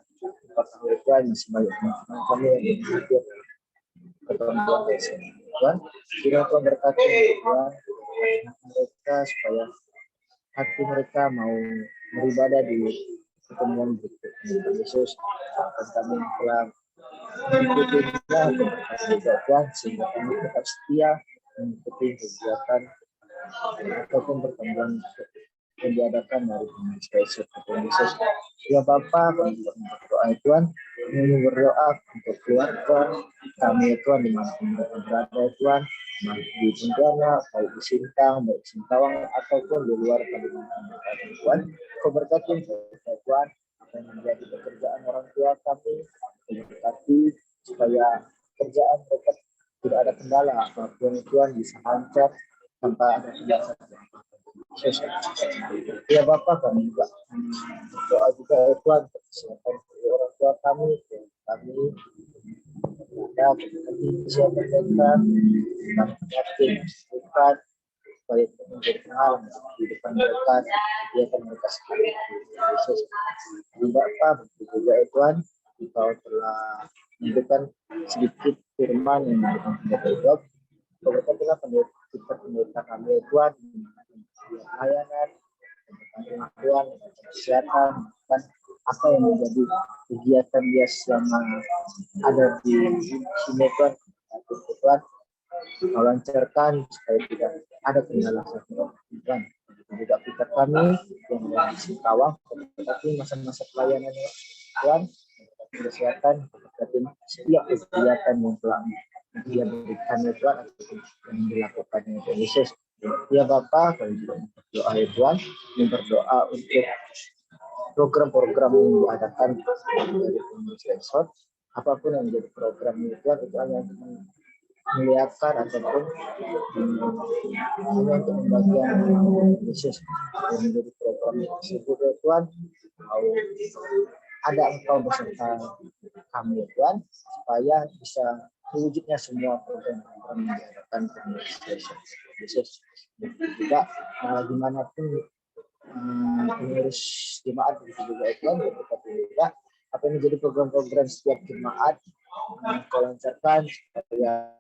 apakah ya Tuhan masih banyak teman-teman kami yang hadir pertemuan besok. Tuhan, kiranya Tuhan berkati Tuhan mereka supaya hati mereka mau beribadah di pertemuan berikutnya. Yesus, dan kami telah mengikutinya berkati Tuhan sehingga kami tetap setia mengikuti kegiatan ataupun pertemuan yang diadakan dari Yesus Tuhan Yesus. Ya Bapa, kami juga berdoa Tuhan, kami berdoa untuk keluarga kami Tuhan dimanapun mereka berada Tuhan, di penjara, baik di Sintang, baik di Sintawang ataupun di luar Kalimantan Tuhan. Kau berkati Tuhan apa yang menjadi pekerjaan orang tua kami, berkati supaya kerjaan mereka tidak ada kendala apapun Tuhan bisa lancar tanpa ada kendala. Ya Bapak, kami juga berdoa juga Tuhan untuk kesehatan orang tua kami ada kesehatan mereka dan yakin bukan supaya menjadi pengalaman di depan mereka kegiatan mereka sekali. Yesus, Bapak juga Tuhan, Engkau telah memberikan sedikit firman yang memberikan penyebab. Berkatilah pendeta kami Tuhan, pelayanan, Tuhan, kesehatan, dan apa yang menjadi kegiatan dia selama ada di sini Tuhan, Tuhan, melancarkan supaya tidak ada kendala Tuhan. Juga kita kami yang ada di Singkawang, tetapi masa-masa pelayanan Tuhan, kesehatan, tetapi setiap kegiatan yang telah dia berikan Tuhan yang dilakukan oleh Yesus. Ya Bapa, kami juga berdoa Tuhan, berdoa untuk program-program yang diadakan dari Pengurus Resort, apapun yang menjadi program ini Tuhan, itu hanya untuk memuliakan ataupun hanya untuk membagikan Yesus yang menjadi program tersebut ya Tuhan. Mau ada Engkau beserta kami ya Tuhan, supaya bisa terwujudnya semua program-program yang diadakan Yesus. Juga dimanapun pengurus jemaat begitu juga ya Tuhan, tetapi juga apa yang menjadi program-program setiap jemaat Kau lancarkan supaya